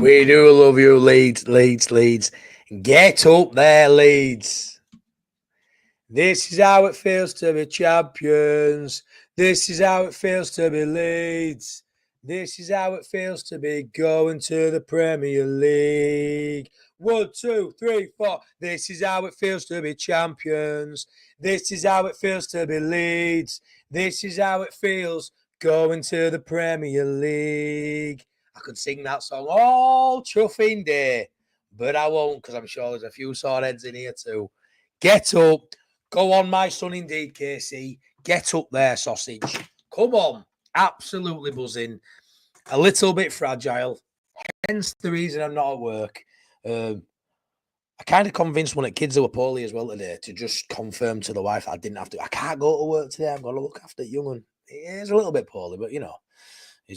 We do love you, Leeds, Leeds, Leeds. Get up there, Leeds. This is how it feels to be champions. This is how it feels to be Leeds. This is how it feels to be going to the Premier League. 1, 2, 3, 4. This is how it feels to be champions. This is how it feels to be Leeds. This is how it feels going to the Premier League. I could sing that song all chuffing day, but I won't because I'm sure there's a few sore heads in here too. Get up. Go on, my son, indeed, KC. Get up there, sausage. Come on. Absolutely buzzing. A little bit fragile. Hence the reason I'm not at work. I kind of convinced one of the kids who were poorly as well today to just confirm to the wife I didn't have to. I can't go to work today. I've got to look after young one. He's a little bit poorly, but, you know, he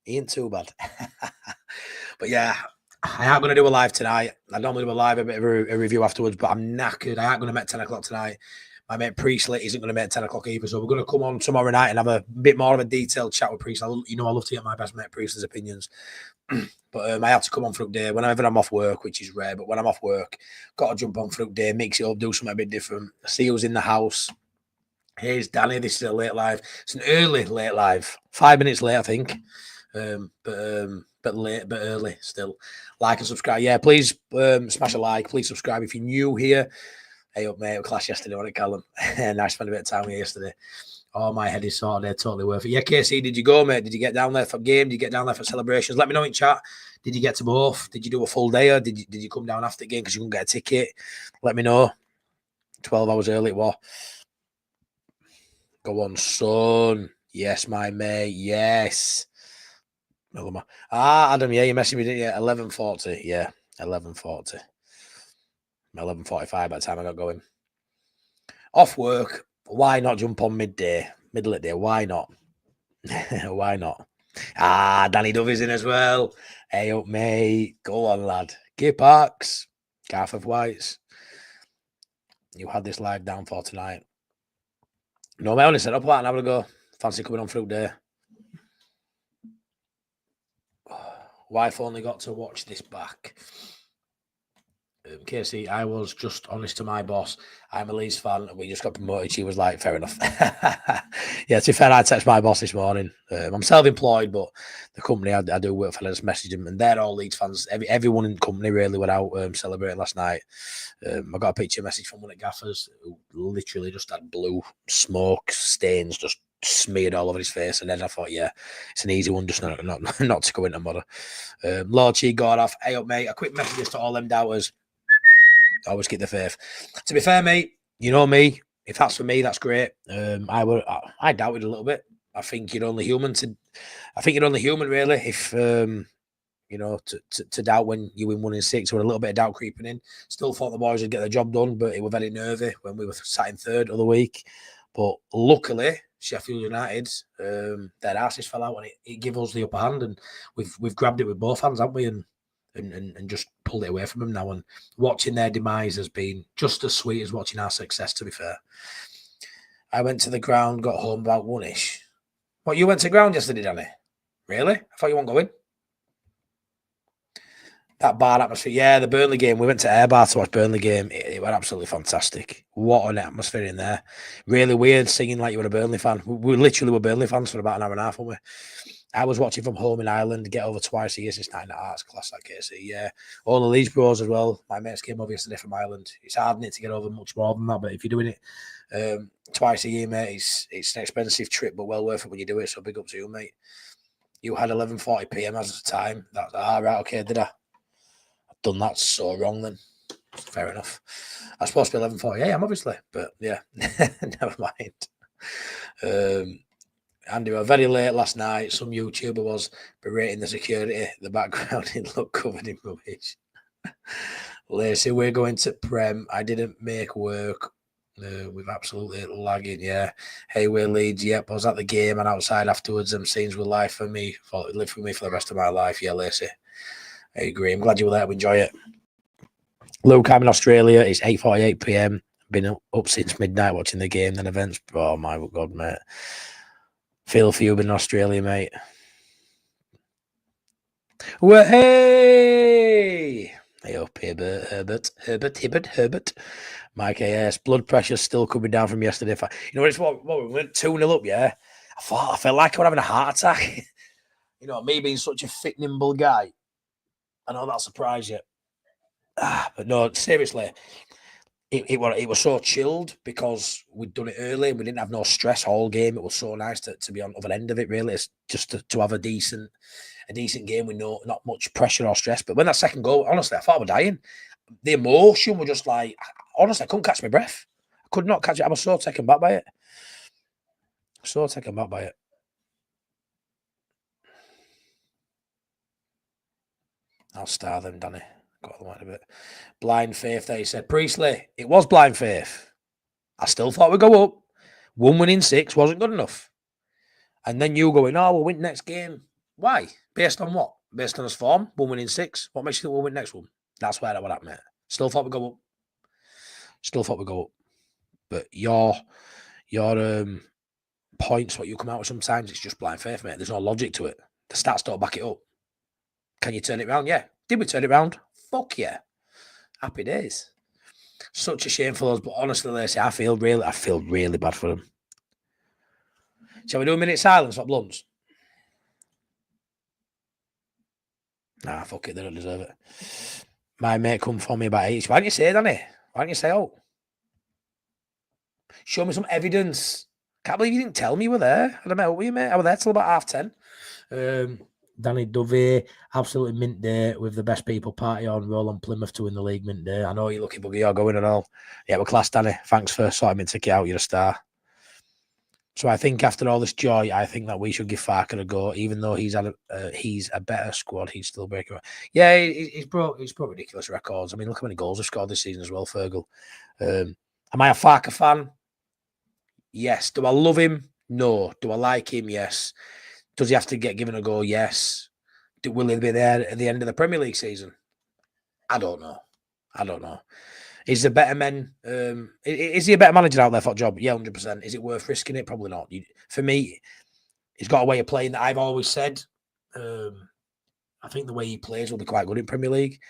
ain't too bad. But, yeah, I ain't going to do a live tonight. I normally do a live, a bit of a review afterwards, but I'm knackered. I ain't going to make 10 o'clock tonight. My mate Priestley isn't going to make 10 o'clock either, so we're going to come on tomorrow night and have a bit more of a detailed chat with Priestley. You know, I love to get my best mate Priestley's opinions. But I have to come on for a day whenever I'm off work, which is rare. But when I'm off work, got to jump on for a day, mix it up, do something a bit different. See who's in the house. Here's Danny. This is a late live. It's an early late live. 5 minutes late, I think. But late, but early still. Like and subscribe. Yeah, please smash a like. Please subscribe if you're new here. Hey up, mate. We clashed yesterday, wasn't it, Callum? Nice, spent a bit of time here yesterday. Oh, my head is sorted there. Totally worth it. Yeah, KC, did you go, mate? Did you get down there for game? Did you get down there for celebrations? Let me know in chat. Did you get to both? Did you do a full day or did you come down after the game because you couldn't get a ticket? Let me know. 12 hours early it was. Go on, son. Yes, my mate. Yes. Adam, yeah, you messaged me, didn't you? 11:40. Yeah, 11:40. 11:45 by the time I got going. Off work. Why not jump on midday? Middle of the day. Why not? Why not? Danny Dovey's in as well. Hey up, mate. Go on, lad. Gay Parks. Garth of Whites. You had this live down for tonight. No, I only set up that and I'm going to go. Fancy coming on through day. Wife only got to watch this back. Casey, I was just honest to my boss. I'm a Leeds fan and we just got promoted. She was like, fair enough. Yeah, to be fair, I texted my boss this morning. I'm self-employed, but the company I do work for, I just messaged them and they're all Leeds fans. Everyone in the company really went out celebrating last night. I got a picture message from one of the gaffers who literally just had blue smoke stains just smeared all over his face, and then I thought, yeah, it's an easy one just not to go into mother. Lord Chi got off. Hey up, mate. A quick message to all them doubters. Always keep the faith. To be fair, mate, you know me. If that's for me, that's great. I doubted a little bit. I think you're only human really. If you know, to doubt when you win 1 in 6, with a little bit of doubt creeping in. Still thought the boys would get the job done, but it was very nervy when we were sat in third of the week. But luckily, Sheffield United, their asses fell out and it gave us the upper hand, and we've grabbed it with both hands, haven't we? And just pulled it away from them now. And watching their demise has been just as sweet as watching our success, to be fair. I went to the ground, got home about 1-ish. What, you went to the ground yesterday, Danny? Really? I thought you weren't going. That bar atmosphere. Yeah, the Burnley game. We went to Air Bar to watch Burnley game. It was absolutely fantastic. What an atmosphere in there. Really weird singing like you were a Burnley fan. We literally were Burnley fans for about an hour and a half, weren't we? I was watching from home in Ireland, get over twice a year since 9 arts class, like Casey. Yeah. All the Leeds bros as well. My mates came over yesterday from Ireland. It's hard to get over much more than that, but if you're doing it twice a year, mate, it's an expensive trip, but well worth it when you do it. So big up to you, mate. You had 11:40 p.m. as the time. That's right, okay, did I? I've done that so wrong then. Fair enough. I was supposed to be 11:40 a.m. obviously, but yeah, never mind. Andy, we were very late last night. Some YouTuber was berating the security. The background, it looked covered in rubbish. Lacey, we're going to Prem. I didn't make work. With absolutely lagging, yeah. Hey, we're Leeds. Yep, I was at the game and outside afterwards. Them scenes were live for me. Live for me for the rest of my life. Yeah, Lacey. I agree. I'm glad you were there to enjoy it. Luke, I'm in Australia. It's 8:48 p.m. Been up since midnight watching the game, then events. Oh, my God, mate. Feel for you in Australia, mate. Well, hey! Hey up, Herbert. Mike AS, blood pressure's still coming down from yesterday. You know, it's what we went 2-0 up, yeah? I felt like I was having a heart attack. You know, me being such a fit, nimble guy. I know that'll surprise you. But no, seriously, it was so chilled because we'd done it early and we didn't have no stress all game. It was so nice to be on the other end of it, really. It's just to have a decent game with not much pressure or stress. But when that second goal, honestly, I thought I was dying. The emotion was just like, honestly, I couldn't catch my breath. I could not catch it. I was so taken back by it. I'll star them, Danny. Got the line a bit. Blind faith, they said. Priestley, it was blind faith. I still thought we'd go up. 1 win in 6 wasn't good enough. And then you going, oh, we'll win next game. Why? Based on what? Based on his form? 1 win in 6. What makes you think we'll win next one? That's where I was at, mate. Still thought we'd go up. But your points, what you come out with sometimes, it's just blind faith, mate. There's no logic to it. The stats don't back it up. Can you turn it around? Yeah. Did we turn it around? Fuck yeah. Happy days. Such a shame for us, but honestly, Lacey, I feel really bad for them. Shall we do a minute silence for Blunts? Nah, fuck it, they don't deserve it. My mate come for me about 8. Why don't you say, Danny? Why don't you say, oh? Show me some evidence. Can't believe you didn't tell me you were there. I don't know, were you, mate? I was there till about 10:30. Danny Dovey, absolutely mint day with the best people party on. Roll on Plymouth to win the league, mint day. I know you're lucky buggy, you're going and all. Yeah, we're class, Danny. Thanks for sorting me ticket out. You're a star. So I think after all this joy, I think that we should give Farker a go, even though he's a better squad. He's still breaking. Yeah, he's brought ridiculous records. I mean, look how many goals he's scored this season as well, Fergal. Am I a Farker fan? Yes. Do I love him? No. Do I like him? Yes. Does he have to get given a go? Yes. Will he be there at the end of the Premier League season? I don't know. Is there better men? Is he a better manager out there for a job? Yeah, 100%. Is it worth risking it? Probably not. For me, he's got a way of playing that I've always said. I think the way he plays will be quite good in Premier League.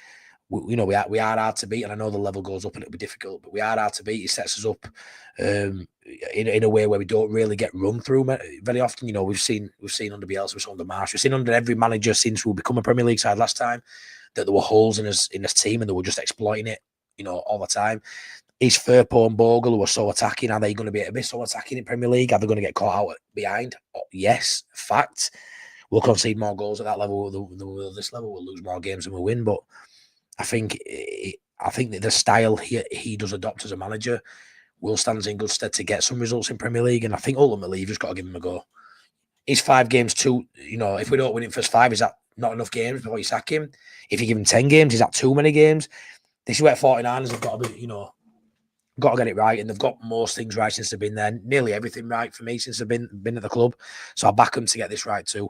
We are hard to beat, and I know the level goes up and it'll be difficult, but we are hard to beat. He sets us up in a way where we don't really get run through very often. You know, we've seen under Bielsa, we've seen under Marsh, we've seen under every manager since we become a Premier League side last time that there were holes in his team and they were just exploiting it, you know, all the time. Is Firpo and Bogle, who are so attacking, are they going to be a bit so attacking in Premier League? Are they going to get caught out behind? Oh, yes, fact. We'll concede more goals at that level than this level. We'll lose more games than we win, but I think that the style he does adopt as a manager will stand in good stead to get some results in Premier League. And I think ultimately you've just got to give him a go. Is 5 games too? You know, if we don't win in first 5, is that not enough games before you sack him? If you give him 10 games, is that too many games? This is where 49ers have got to be, you know, got to get it right, and they've got most things right since they've been there. Nearly everything right for me since they've been at the club. So I back them to get this right too.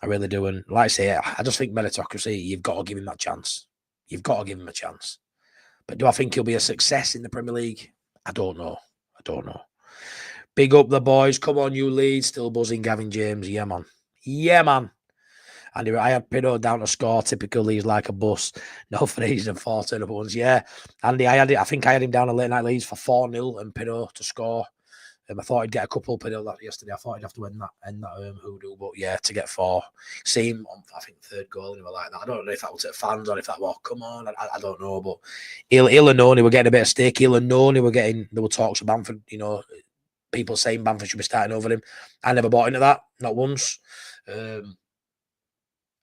I really do. And like I say, I just think meritocracy, you've got to give him that chance. You've got to give him a chance. But do I think he'll be a success in the Premier League? I don't know. Big up the boys. Come on, you Leeds. Still buzzing, Gavin James. Yeah, man. Andy, I had Pinot down to score. Typical Leeds like a bus. No freezing and 4 turn-up ones. Yeah. Andy, I think I had him down a late night Leeds for 4-0 and Pinot to score. I thought he'd get a couple Pinot yesterday. I thought he'd have to end that hoodoo, but yeah, to get 4. See him on, I think, 3rd goal, and he was like that. I don't know if that was at fans or if that was, come on, I don't know, but he'll have known he were getting a bit of stick. He'll have known there were talks of Bamford, you know, people saying Bamford should be starting over him. I never bought into that, not once.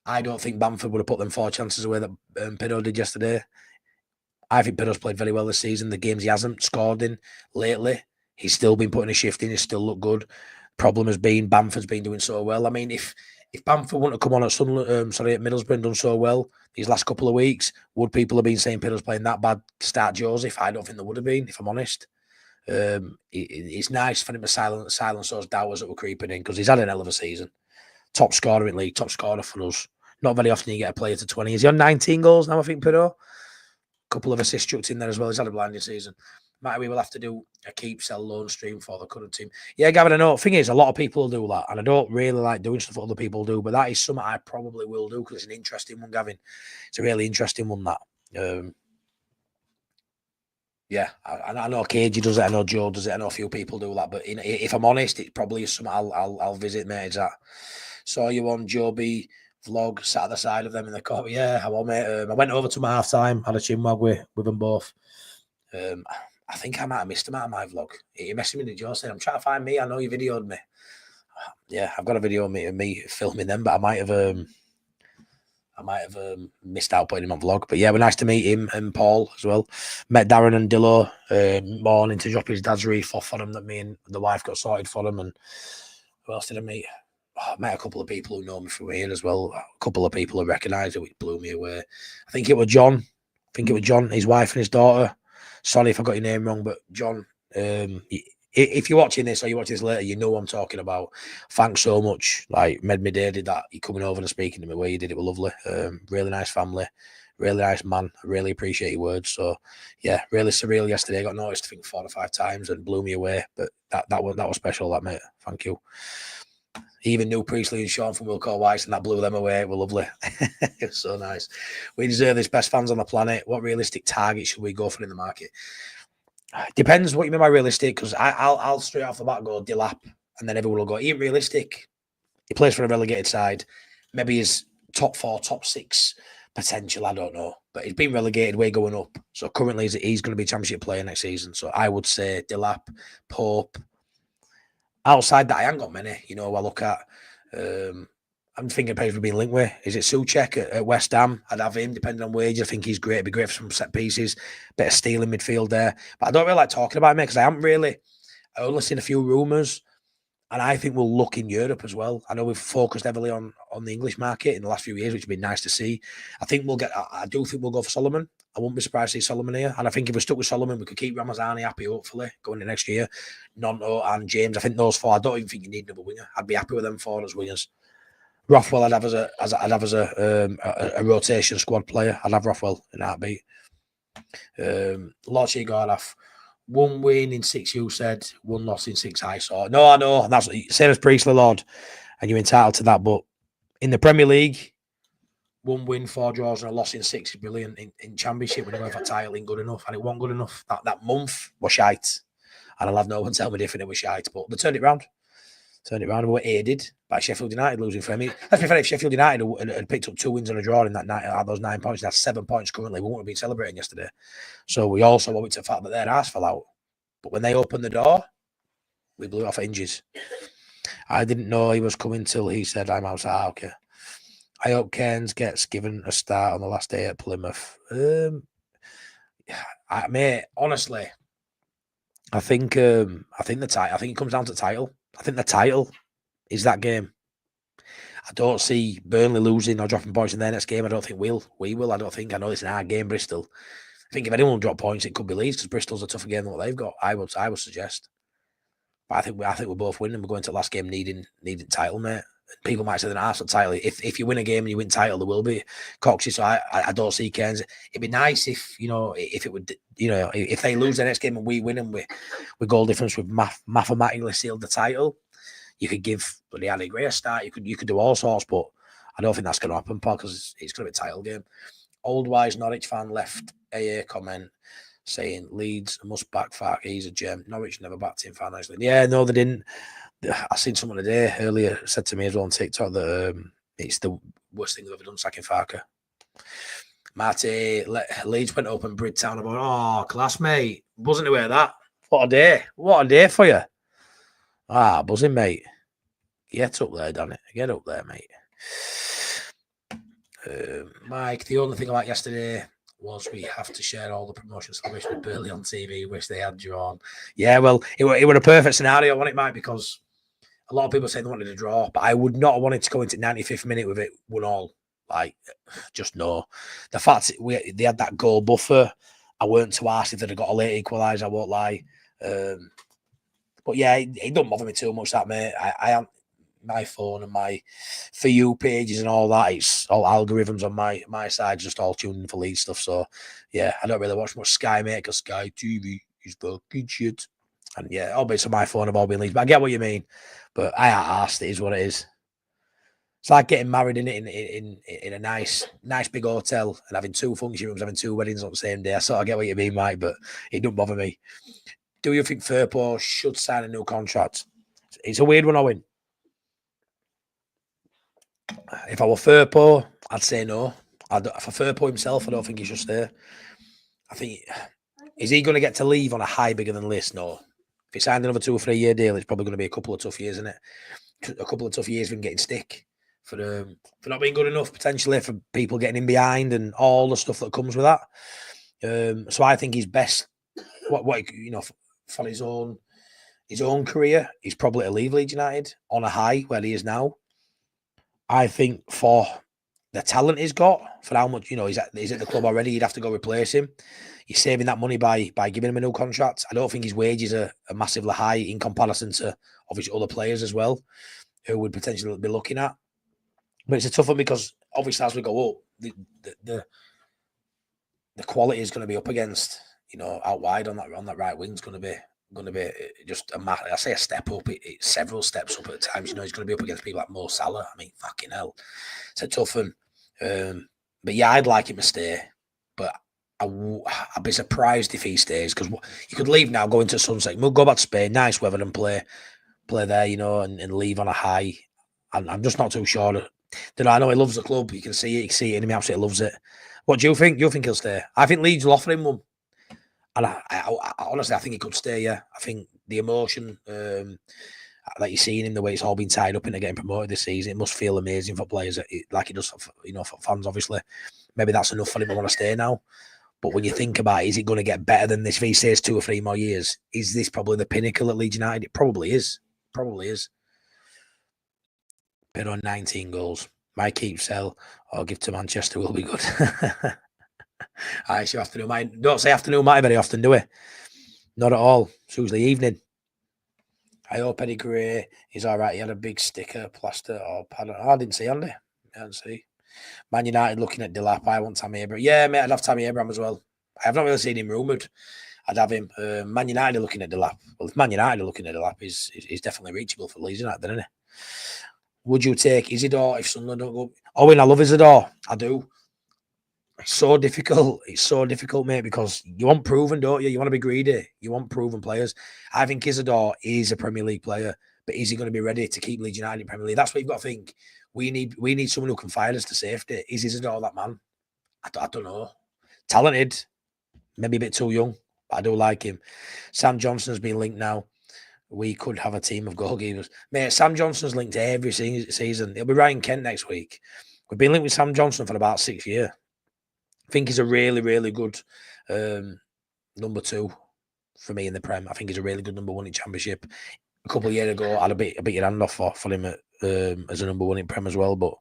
I don't think Bamford would have put them 4 chances away that Pinot did yesterday. I think Pinot's played very well this season. The games he hasn't scored in lately, he's still been putting a shift in. He's still looked good. Problem has been Bamford's been doing so well. I mean, if Bamford wouldn't have come on at Middlesbrough and done so well these last couple of weeks, would people have been saying Pinot's playing that bad to start Joseph? I don't think they would have been, if I'm honest. It's nice for him to silence those doubters that were creeping in, because he's had an hell of a season. Top scorer in league, top scorer for us. Not very often you get a player to 20. Is he on 19 goals now, I think, Pinot? Couple of assists chucked in there as well. He's had a blinding season. we will have to do a keep, sell, loan stream for the current team. Yeah, Gavin, I know. Thing is, a lot of people do that, and I don't really like doing stuff other people do, but that is something I probably will do because it's an interesting one, Gavin. It's a really interesting one, that. Yeah, I know KG does it. I know Joe does it. I know a few people do that. But if I'm honest, it probably is something I'll visit, mate. Is that saw you on Joe B vlog, sat at the side of them in the car. Yeah, how well, mate. I went over to my half time, had a chinwag with them both. I think I might have missed him out of my vlog. He messaged me to Joe saying, "I'm trying to find me. I know you videoed me." Yeah, I've got a video of me filming them, but I might have missed out putting him on vlog. But yeah, we're nice to meet him and Paul as well. Met Darren and Dillo morning to drop his dad's wreath off for him that me and the wife got sorted for him. And who else did I meet? I met a couple of people who know me from here as well. A couple of people who recognise it, which blew me away. I think it was John. His wife and his daughter. Sorry if I got your name wrong, but John, if you're watching this or you watch this later, you know what I'm talking about. Thanks so much. Like, made me day, did that. You coming over and speaking to me where you did it was lovely. Really nice family, really nice man. I really appreciate your words. So yeah, really surreal yesterday. I got noticed I think 4 or 5 times and blew me away. But that was special, that mate. Thank you. He even knew Priestley and Sean from Wilco Weiss, and that blew them away. It was lovely. It was so nice. We deserve this, best fans on the planet. What realistic target should we go for in the market? Depends what you mean by realistic, because I'll straight off the bat go Dilap, and then everyone will go, he ain't realistic. He plays for a relegated side. Maybe he's top 4, top 6 potential, I don't know. But he's been relegated, we're going up. So currently he's going to be a championship player next season. So I would say Dilap, Pope. Outside that, I haven't got many, I look at. I'm thinking players we've been linked with. Is it Souček at West Ham? I'd have him, depending on wage. I think he's great. It'd be great for some set pieces. Bit of steel in midfield there. But I don't really like talking about him because I only seen a few rumours. And I think we'll look in Europe as well. I know we've focused heavily on the English market in the last few years, which has been nice to see. I do think we'll go for Solomon. I wouldn't be surprised to see Solomon here. And I think if we're stuck with Solomon, we could keep Ramazani happy, hopefully, going into next year. Nonto and James. I think those 4, I don't even think you need another winger. I'd be happy with them 4 as wingers. Rothwell, I'd have as a rotation squad player. I'd have Rothwell in a heartbeat. Lord Gareth, 1 win in 6, you said. 1 loss in 6, I saw. No, I know. That's same as Priestley, Lord. And you're entitled to that. But in the Premier League, 1 win, 4 draws, and a loss in 6 is brilliant. In Championship, when you have a title, ain't good enough. And it wasn't good enough. That month was shite. And I'll have no one tell me different, it was shite. But they turned it round. We were aided by Sheffield United losing for me. Let's be fair, if Sheffield United had picked up 2 wins and a draw in that night, out of those 9 points, that's 7 points currently. We wouldn't have been celebrating yesterday. So we also owe it to the fact that their arse fell out. But when they opened the door, we blew off hinges. I didn't know he was coming till he said, I'm outside. Okay. I hope Cairns gets given a start on the last day at Plymouth. Mate, honestly, I think it comes down to the title. I think the title is that game. I don't see Burnley losing or dropping points in their next game. I don't think we will. I don't think. I know it's an hard game, Bristol. I think if anyone will drop points, it could be Leeds because Bristol's a tougher game than what they've got. I would suggest. But I think we're both winning. We're going to the last game needing title, mate. People might say they're an Arsenal title. If you win a game and you win title, there will be Coxey. So I don't see Cairns. It'd be nice if if it would if they lose their next game and we win and we goal difference with mathematically sealed the title. You could give the Ali Gray a start. You could do all sorts, but I don't think that's going to happen, Paul, because it's going to be a title game. Old wise Norwich fan left a comment saying Leeds must back Fark. He's a gem. Norwich never backed him financially. Yeah, no, they didn't. I seen someone today earlier said to me as well on TikTok that it's the worst thing they've ever done, sacking Farker. Marty, Leeds went open Bridtown about, class, mate. Buzzing away at that. What a day. What a day for you. Buzzing, mate. Get up there, Danny. Get up there, mate. Mike, the only thing I liked yesterday was we have to share all the promotion celebration with Burley on TV, which they had drawn. Yeah, well, it was a perfect scenario, wasn't it, Mike? Because a lot of people say they wanted to draw, but I would not have wanted to go into 95th minute with it 1-1. Like, just no. The fact they had that goal buffer, I weren't too arsed if they'd have got a late equaliser, I won't lie. But yeah, it don't bother me too much, that, mate. I am my phone and my For You pages and all that. It's all algorithms on my side, just all tuned in for Leeds stuff. So yeah, I don't really watch much Sky, mate, because Sky TV He's fucking shit. And yeah, obviously my phone have all been Leeds, but I get what you mean. But I asked, it is what it is. It's like getting married in a nice big hotel and having 2 function rooms, having 2 weddings on the same day. I sort of get what you mean, Mike, but it don't bother me. Do you think Firpo should sign a new contract? It's a weird one, Owen. If I were Firpo, I'd say no. For Firpo himself, I don't think he should stay. I think, is he going to get to leave on a high bigger than List? No. If he signed another 2 or 3 year deal, it's probably going to be a couple of tough years, isn't it? A couple of tough years for him getting stick, for not being good enough, potentially, for people getting in behind and all the stuff that comes with that. So I think he's best, for his own career, he's probably to leave Leeds United on a high where he is now. I think for the talent he's got, for how much, he's at the club already, you'd have to go replace him. You're saving that money by giving him a new contract. I don't think his wages are massively high in comparison to obviously other players as well, who would potentially be looking at. But it's a tough one because obviously as we go up, the quality is going to be up against, out wide on that right wing is going to be just I say a step up. It's several steps up at times. He's going to be up against people like Mo Salah. I mean, fucking hell, it's a tough one. But yeah, I'd like him to stay, but I'd be surprised if he stays because you could leave now, go into sunset, we'll go back to Spain, nice weather, and play there, and leave on a high. I'm just not too sure. I know he loves the club. You can see it. You see it in him. He absolutely loves it. What do you think? You think he'll stay? I think Leeds will offer him one. And I honestly, I think he could stay. Yeah, I think the emotion that you're seeing in the way it's all been tied up into getting promoted this season, it must feel amazing for players, like it does, for fans. Obviously, maybe that's enough for him to want to stay now. But when you think about it, is it going to get better than this? If he stays 2 or 3 more years, is this probably the pinnacle at Leeds United? It probably is. Probably is. Bid on 19 goals. Might keep, sell, or give to Manchester will be good. I see afternoon might don't say afternoon might very often, do we? Not at all. It's usually evening. I hope Eddie Gray is all right. He had a big sticker, plaster, or pad. I didn't see Andy. I didn't see. Man United looking at Delap. I want Tammy Abraham. Yeah, mate, I'd have Tammy Abraham as well. I have not really seen him rumoured. I'd have him. Man United are looking at Delap. Well, if Man United are looking at Delap, he's definitely reachable for Leeds United, isn't he? Would you take Isidore if Sunderland don't go? Owen, I love Isidore. I do. It's so difficult. It's so difficult, mate, because you want proven, don't you? You want to be greedy. You want proven players. I think Isidore is a Premier League player, but is he going to be ready to keep Leeds United in Premier League? That's what you've got to think. We need someone who can fire us to safety. Is Isidore that man? I don't know. Talented, maybe a bit too young, but I do like him. Sam Johnson's been linked now. We could have a team of goalkeepers. Mate, Sam Johnson's linked every season. He'll be right in Kent next week. We've been linked with Sam Johnson for about 6 years. I think he's a really, really good number 2 for me in the Prem. I think he's a really good number 1 in Championship. A couple of years ago, I'd a bit your hand off for him as a number 1 in Prem as well. But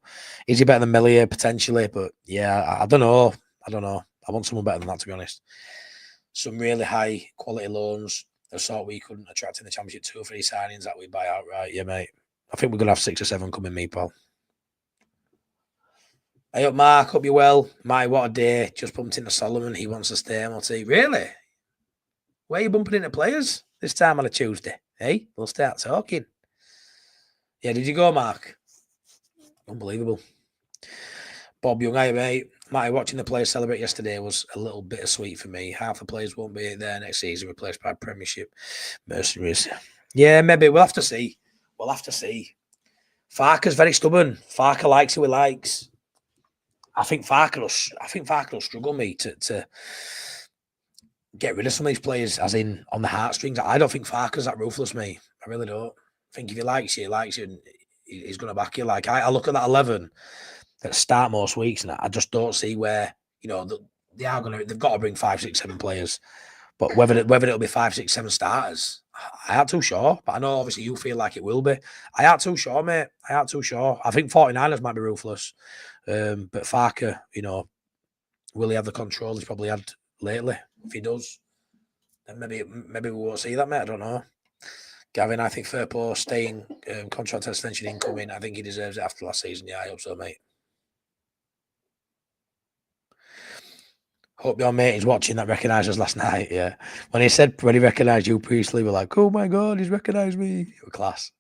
is he better than Melier potentially? But yeah, I don't know. I want someone better than that, to be honest. Some really high quality loans, the sort we couldn't attract in the Championship, 2 or 3 signings that we buy outright. Yeah, mate. I think we're gonna have 6 or 7 coming, me, pal. Hey up, Mark. Hope you're well. My, what a day. Just bumped into Solomon. He wants to stay, MLT. Really? Where are you bumping into players this time on a Tuesday? Hey, we'll start talking. Yeah, did you go, Mark? Unbelievable. Bob Young, hey, mate. Matty, watching the players celebrate yesterday was a little bittersweet for me. Half the players won't be there next season, replaced by Premiership mercenaries. Yeah, maybe. We'll have to see. Farker's very stubborn. Farker likes who he likes. I think Farker will struggle, me, to get rid of some of these players, as in on the heartstrings. I don't think Farker's that ruthless, me. I really don't. I think if he likes you, and he's going to back you. Like, I look at that 11 that start most weeks, and I just don't see where, they've got to bring 5, 6, 7 players. But whether it'll be 5, 6, 7 starters, I ain't too sure. But I know obviously you feel like it will be. I ain't too sure, mate. I ain't too sure. I think 49ers might be ruthless. But Farker, will he have the control he's probably had lately? If he does, then maybe we won't see that, mate. I don't know. Gavin, I think Firpo staying, contract extension incoming. I think he deserves it after last season. Yeah, I hope so, mate. Hope your mate is watching that recognised us last night. Yeah. When he recognised you previously, we're like, oh my God, he's recognised me. You were class.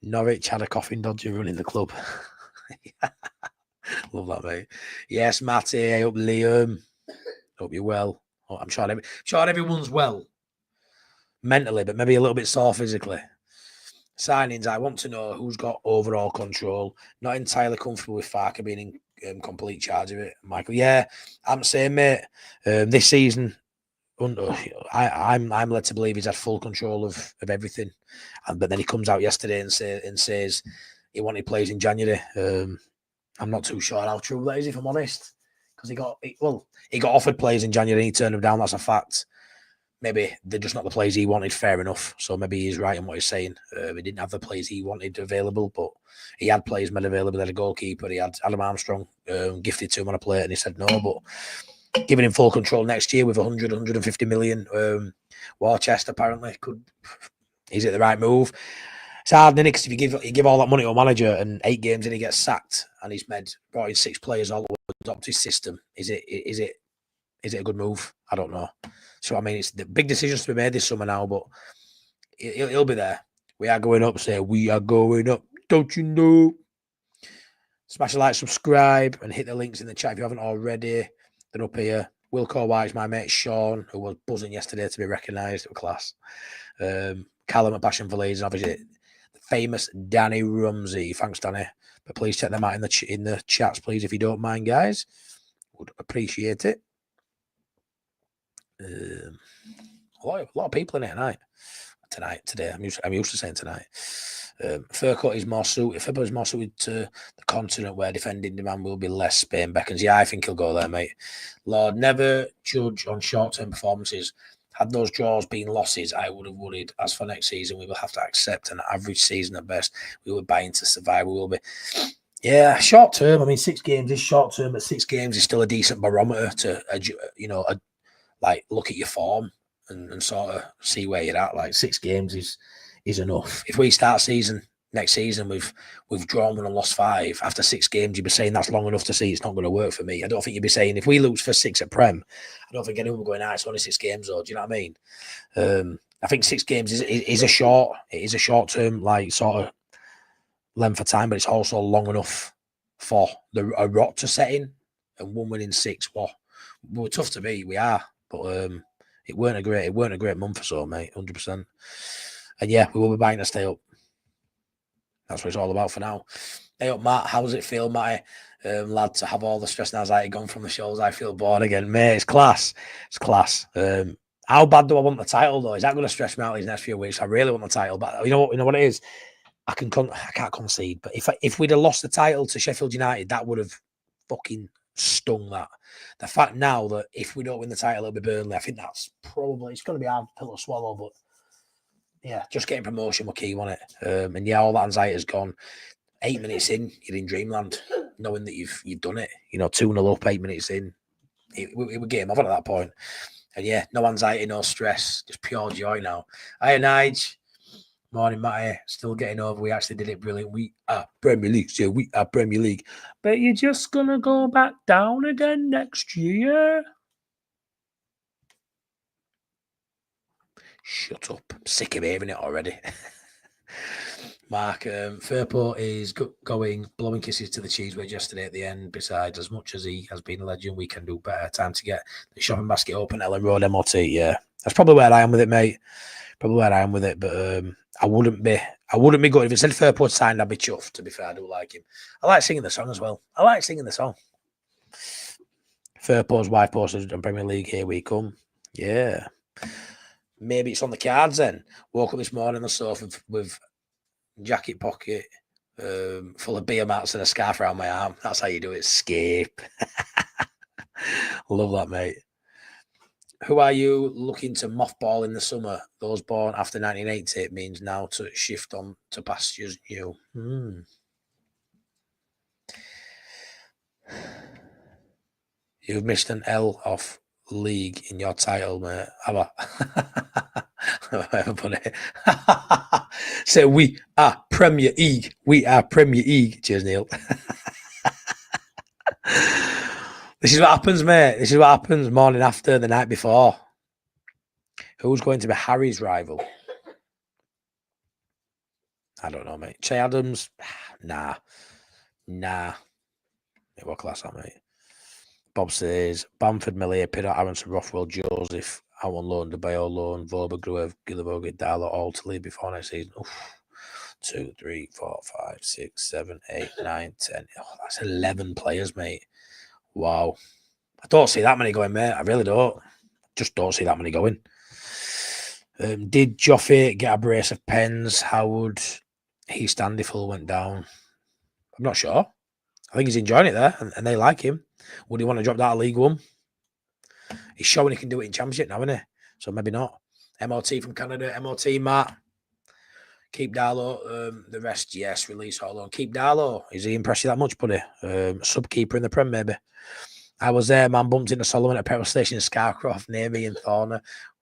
Norwich had a coughing dodger running the club. Love that, mate. Yes, Matty. I hope Liam. Hope you're well. Oh, I'm sure everyone's well mentally, but maybe a little bit sore physically. Signings, I want to know who's got overall control. Not entirely comfortable with Farker being in complete charge of it. Michael, yeah, I'm saying, mate. This season, I'm led to believe he's had full control of everything, but then he comes out yesterday and says he wanted players in January. I'm not too sure how true that is, if I'm honest, because he got offered players in January and he turned them down. That's a fact. Maybe they're just not the players he wanted, fair enough. So maybe he's right in what he's saying. He didn't have the players he wanted available, but he had players made available. He had a goalkeeper. He had Adam Armstrong gifted to him on a plate, and he said no. But giving him full control next year with 150 million war chest, apparently, is it the right move? It's hard, isn't it? Because if you give all that money to a manager and 8 games and he gets sacked and he's brought in 6 players all the way to adopt his system, is it a good move? I don't know. So I mean, it's the big decisions to be made this summer now, but he'll be there. We are going up. Say we are going up. Don't you know? Smash a like, subscribe, and hit the links in the chat if you haven't already. They're up here. Wilco White's my mate Sean, who was buzzing yesterday to be recognised at class. Callum at Passion for Leeds, and obviously the famous Danny Rumsey. Thanks, Danny. But please check them out in the chats, please, if you don't mind, guys. Would appreciate it. A lot of people in it today. I'm used to saying tonight. Furcut is more suited. Furcut is more suited to the continent where defending demand will be less. Spain beckons. Yeah, I think he'll go there, mate. Lord, never judge on short-term performances. Had those draws been losses, I would have worried. As for next season, we will have to accept an average season at best. We were buying to survive. We will be. Yeah, short term. I mean, 6 games is short term, but 6 games is still a decent barometer to, like look at your form and sort of see where you're at. Like 6 games is enough. If we start next season we've drawn and lost 5 after 6 games, you'd be saying that's long enough to see it's not going to work for me. I don't think you'd be saying if we lose for 6 at Prem, I don't think anyone would be going, it's only 6 games though. Do you know what I mean? I think 6 games is a short term like sort of length of time, but it's also long enough for a rot to set in, and 1 win in 6. We're tough to beat. We are. But it weren't a great month or so, mate. 100%. And yeah, we will be buying to stay up. That's what it's all about for now. Hey up, Matt. How does it feel, Matty? Lad, to have all the stress and anxiety gone from the shows, I feel bored again, mate. It's class. It's class. How bad do I want the title though? Is that going to stress me out these next few weeks? I really want the title, but you know what it is. I can't concede. But if we'd have lost the title to Sheffield United, that would have fucking stung that. The fact now that if we don't win the title, it'll be Burnley, I think that's probably, it's going to be a hard pill to swallow, but yeah, just getting promotion will key on it. And yeah, all that anxiety is gone. 8 minutes in, you're in dreamland, knowing that you've done it. 2-0 up, 8 minutes in. It was game over at that point. And yeah, no anxiety, no stress, just pure joy now. Hi, Nige. Morning, Matty. Still getting over. We actually did it brilliant. We are Premier League. So we are Premier League. But you're just going to go back down again next year? Shut up. I'm sick of hearing it already. Mark, Firpo is going, blowing kisses to the cheese wedge yesterday at the end. Besides, as much as he has been a legend, we can do better. Time to get the shopping basket open. Ellen Road MOT. Yeah, that's probably where I am with it, mate. Probably where I am with it, but I wouldn't be good if it said Firpo signed. I'd be chuffed. To be fair, I do like him. I like singing the song as well. I like singing the song. Firpo's wife posted on Premier League. Here we come. Yeah, maybe it's on the cards then. Woke up this morning on the sofa with jacket pocket full of beer mats and a scarf around my arm. That's how you do it. Skip. Love that, mate. Who are you looking to mothball in the summer? Those born after 1980. It means now to shift on to pastures new. You've missed an L off league in your title, mate. Have I? So we are Premier League. We are Premier League. Cheers, Neil. This is what happens, mate. This is what happens morning after, the night before. Who's going to be Harry's rival? I don't know, mate. Che Adams? Nah. It was class, that, mate. Bob says, Bamford, Millier, Pinnott, Aronson, Rothwell, Joseph, Awan loan, De Bayo loan, Voba, Gruev, Gillivoga, Darlow, all to leave before next season. Oof. 2, 3, 4, 5, 6, 7, 8, 9, 10. Oh, that's 11 players, mate. Wow. I don't see that many going, mate. I really don't. Just don't see that many going. Did Joffe get a brace of pens? How would he stand if Hull went down? I'm not sure. I think he's enjoying it there, and they like him. Would he want to drop that League One? He's showing he can do it in Championship now, isn't he? So maybe not. MOT from Canada. MOT, Matt. Keep Darlow. The rest, yes. Release all on. Keep Darlow. Is he impressed you that much, buddy? Subkeeper in the Prem, maybe. I was there, man. Bumped into Solomon at a petrol station in Scarcroft, near me in Thorner.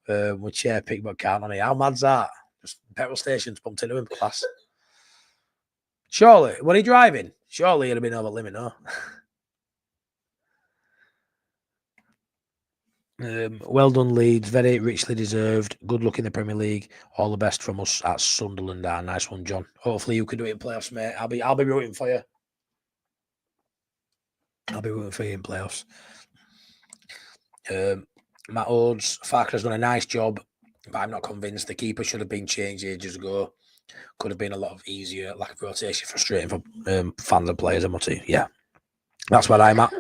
With chair pick, but can't on it. How mad's that? Just petrol stations bumped into him, class. Surely, were he driving? Surely he'd have been over limit, no? Well done, Leeds. Very richly deserved. Good luck in the Premier League. All the best from us at Sunderland. Nice one, John. Hopefully you can do it in playoffs, mate. I'll be rooting for you. I'll be rooting for you in playoffs. Matt Odes, Farker has done a nice job, but I'm not convinced. The keeper should have been changed ages ago. Could have been a lot of easier. Lack of rotation, frustrating for fans and players. Yeah, that's where I'm at.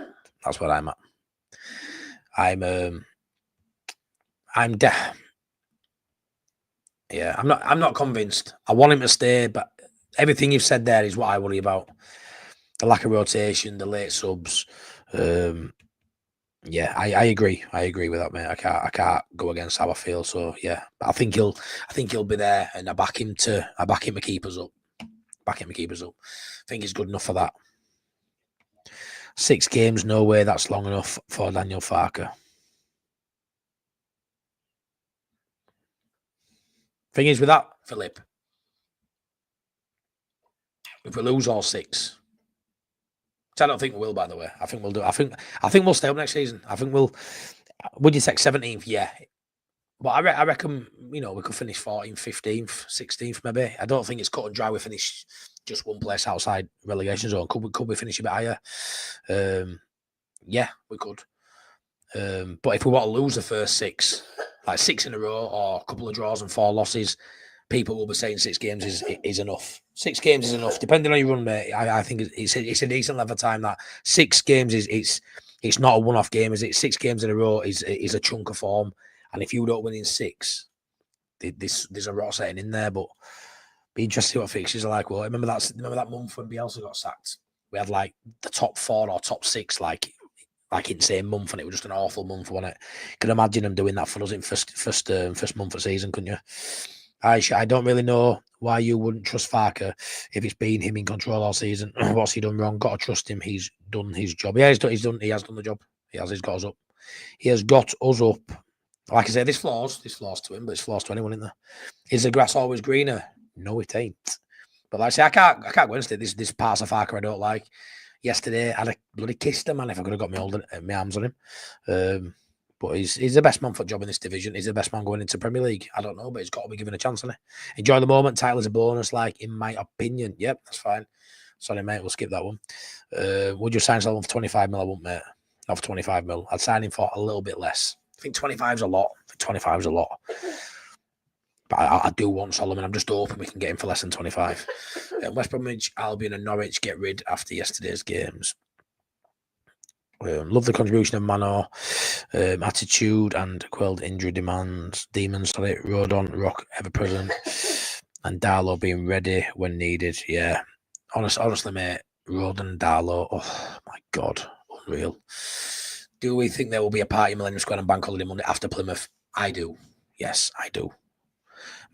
I'm not convinced. I want him to stay, but everything you've said there is what I worry about. The lack of rotation, the late subs. Yeah, I agree. I agree with that, mate. I can't go against how I feel. So yeah, I think he'll be there, and I back him to keep us up. I think he's good enough for that. 6 games, no way that's long enough for Daniel Farker. Thing is with that, Philip, if we lose all 6, which I don't think we will, by the way. I think we'll do. I think we'll stay up next season. I think we'll. Would you take 17th? Yeah, but I reckon we could finish 14th, 15th, 16th, maybe. I don't think it's cut and dry. We finish just one place outside relegation zone. Could we finish a bit higher? Yeah, we could. But if we want to lose the first 6, like 6 in a row, or a couple of draws and 4 losses, people will be saying 6 games is enough. 6 games is enough, depending on your run, mate. I think it's a decent level of time. That 6 games it's not a one-off game, is it? 6 games in a row is a chunk of form, and if you don't win in 6, there's a rot setting in there. But be interested to see what fixtures are like. Well, remember that month when Bielsa got sacked? We had like the top 4 or top 6 like in the same month, and it was just an awful month, wasn't it? You can imagine them doing that for us in first month of season, couldn't you? I don't really know why you wouldn't trust Farker if it's been him in control all season. What's he done wrong? Got to trust him. He's done his job. Yeah, he has done the job. He's got us up. He has got us up. Like I said, there's flaws to him, but it's flaws to anyone, isn't there? Is the grass always greener? No, it ain't. But like I say, I can't go against it. This parts of Farker I don't like. Yesterday, I'd have bloody kissed him, man, if I could have got my arms on him. But he's the best man for a job in this division. He's the best man going into Premier League. I don't know, but he's got to be given a chance, hasn't he? Enjoy the moment. Title is a bonus, like, in my opinion. Yep, that's fine. Sorry, mate, we'll skip that one. Would you sign someone for 25 mil? I won't, mate. Not for 25 mil. I'd sign him for a little bit less. I think 25 is a lot. But I do want Solomon. I'm just hoping we can get him for less than 25. West Bromwich, Albion and Norwich get rid after yesterday's games. Love the contribution of Manor, attitude and quelled injury demons. Rodon, Rock, ever present, and Darlow being ready when needed. Yeah, honestly, mate, Rodon and Darlow. Oh my God, unreal. Do we think there will be a party in Millennium Square on Bank Holiday Monday after Plymouth? I do. Yes, I do.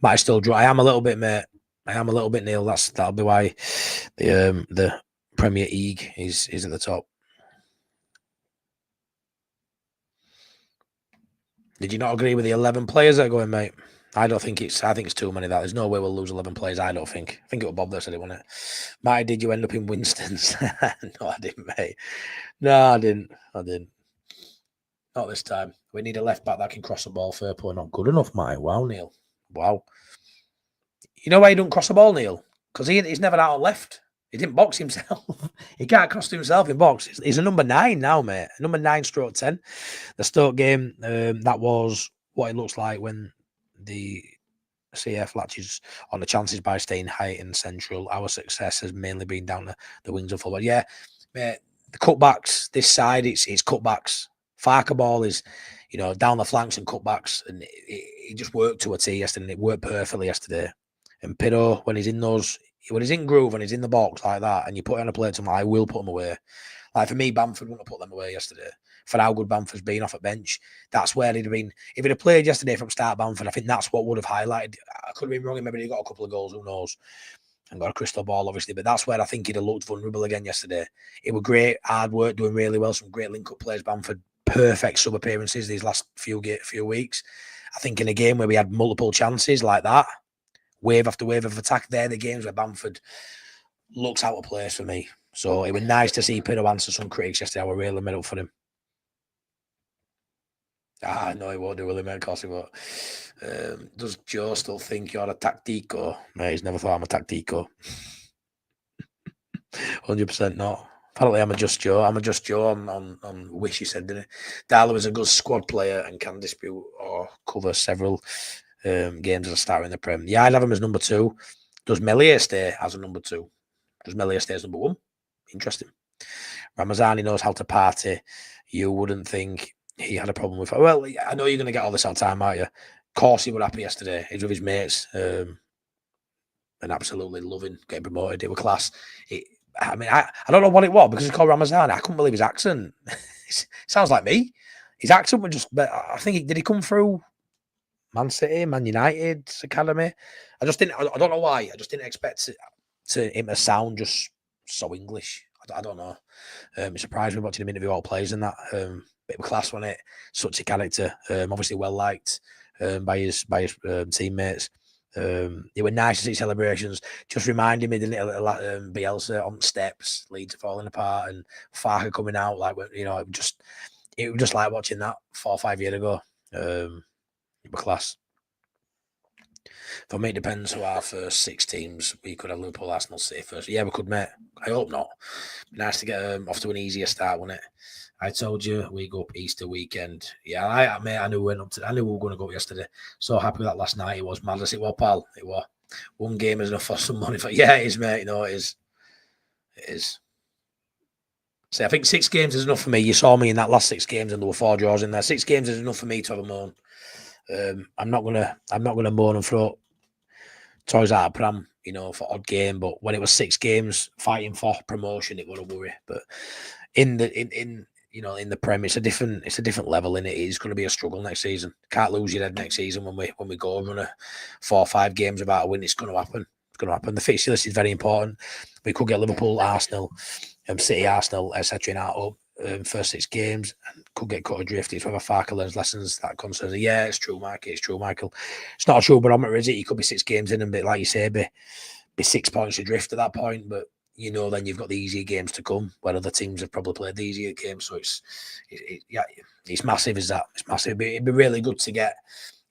But I still draw. I am a little bit, mate. Neil. That'll be why the Premier League is at the top. Did you not agree with the 11 players that are going, mate? I think it's too many. There's no way we'll lose 11 players. I don't think. I think it was Bob that said it, wasn't it? Marty, did you end up in Winston's? No, I didn't, mate. No, I didn't. Not this time. We need a left back that can cross the ball. Fair play. Not good enough, mate. Wow, Neil. Wow. You know why he don't cross the ball, Neil? Because he's never out on left. He didn't box himself. He can't cross to himself in box. He's a number 9 now, mate. Number 9/10. The Stoke game, that was what it looks like when the CF latches on the chances by staying high and central. Our success has mainly been down the wings of fullback. Yeah, mate, the cutbacks, this side, it's cutbacks. Farker ball is, down the flanks and cutbacks. And it just worked to a T yesterday, and it worked perfectly yesterday. And Pido, when he's in groove and he's in the box like that, and you put it on a plate to him, I will put him away. Like for me, Bamford wouldn't have put them away yesterday. For how good Bamford's been off at bench, that's where he'd have been. If he'd have played yesterday from start, Bamford, I think that's what would have highlighted. I could have been wrong. Maybe he got a couple of goals, who knows? And got a crystal ball, obviously. But that's where I think he'd have looked vulnerable again yesterday. It was great, hard work, doing really well. Some great link-up plays, Bamford. Perfect sub-appearances these last few weeks. I think in a game where we had multiple chances like that, wave after wave of attack, they're the games where Bamford looks out of place for me. So it was nice to see Pido answer some critics yesterday. I was really made up for him. No, he won't do, will he, mate? Of course he won't. Does Joe still think you're a tactico? Mate, he's never thought I'm a tactico. 100% not. Apparently, I'm a just Joe. I'm a just Joe on Wish, he said, didn't he? Darlow is a good squad player and can dispute or cover several games as a starter in the Prem. Yeah, I'd have him as number 2. Does Melier stay as a number 2? Does Melier stay as number 1? Interesting. Ramazani knows how to party. You wouldn't think he had a problem with it. Well, I know you're going to get all this all the time, aren't you? Of course he was happy yesterday. He was with his mates and absolutely loving getting promoted. It was class. I don't know what it was because it's called Ramazani. I couldn't believe his accent. It sounds like me. His accent was just, I think, did he come through Man City, Man United's academy? I don't know why. I just didn't expect him to sound just so English. I don't know. It surprised me watching him interview all players and that. Bit of a class, wasn't it? Such a character. Obviously well liked by his teammates. It was nice to see celebrations. Just reminded me, didn't it, Bielsa on steps, Leeds falling apart, and Farker coming out. Like, it was just like watching that 4 or 5 years ago. It was class. For me, it depends who our first 6 teams. We could have Liverpool, Arsenal, City first. Yeah, we could, mate. I hope not. Nice to get off to an easier start, wouldn't it? I told you we go up Easter weekend. Yeah, I knew we were going to go up yesterday. So happy with that last night. It was madness. It was, pal. It was. One game is enough for some money. Yeah, it is, mate. It is. It is. So I think 6 games is enough for me. You saw me in that last 6 games, and there were 4 draws in there. 6 games is enough for me to have a moan. I'm not gonna moan and throw toys out of pram, for odd game. But when it was 6 games fighting for promotion, it was a worry. But in the Prem, it's a different level in it. It's going to be a struggle next season. Can't lose your head next season when we go run a 4 or 5 games without a win. It's going to happen. It's going to happen. The fixture list is very important. We could get Liverpool, Arsenal, City, Arsenal, etc. in our first 6 games, and could get cut adrift. It's whether Farker learns lessons that concerns. Yeah, it's true, Mike. It's true, Michael. It's not a true barometer, is it? You could be 6 games in and be, like you say, be 6 points adrift at that point, but then you've got the easier games to come where other teams have probably played the easier games. So it's massive, is that? It's massive. It'd be really good to get,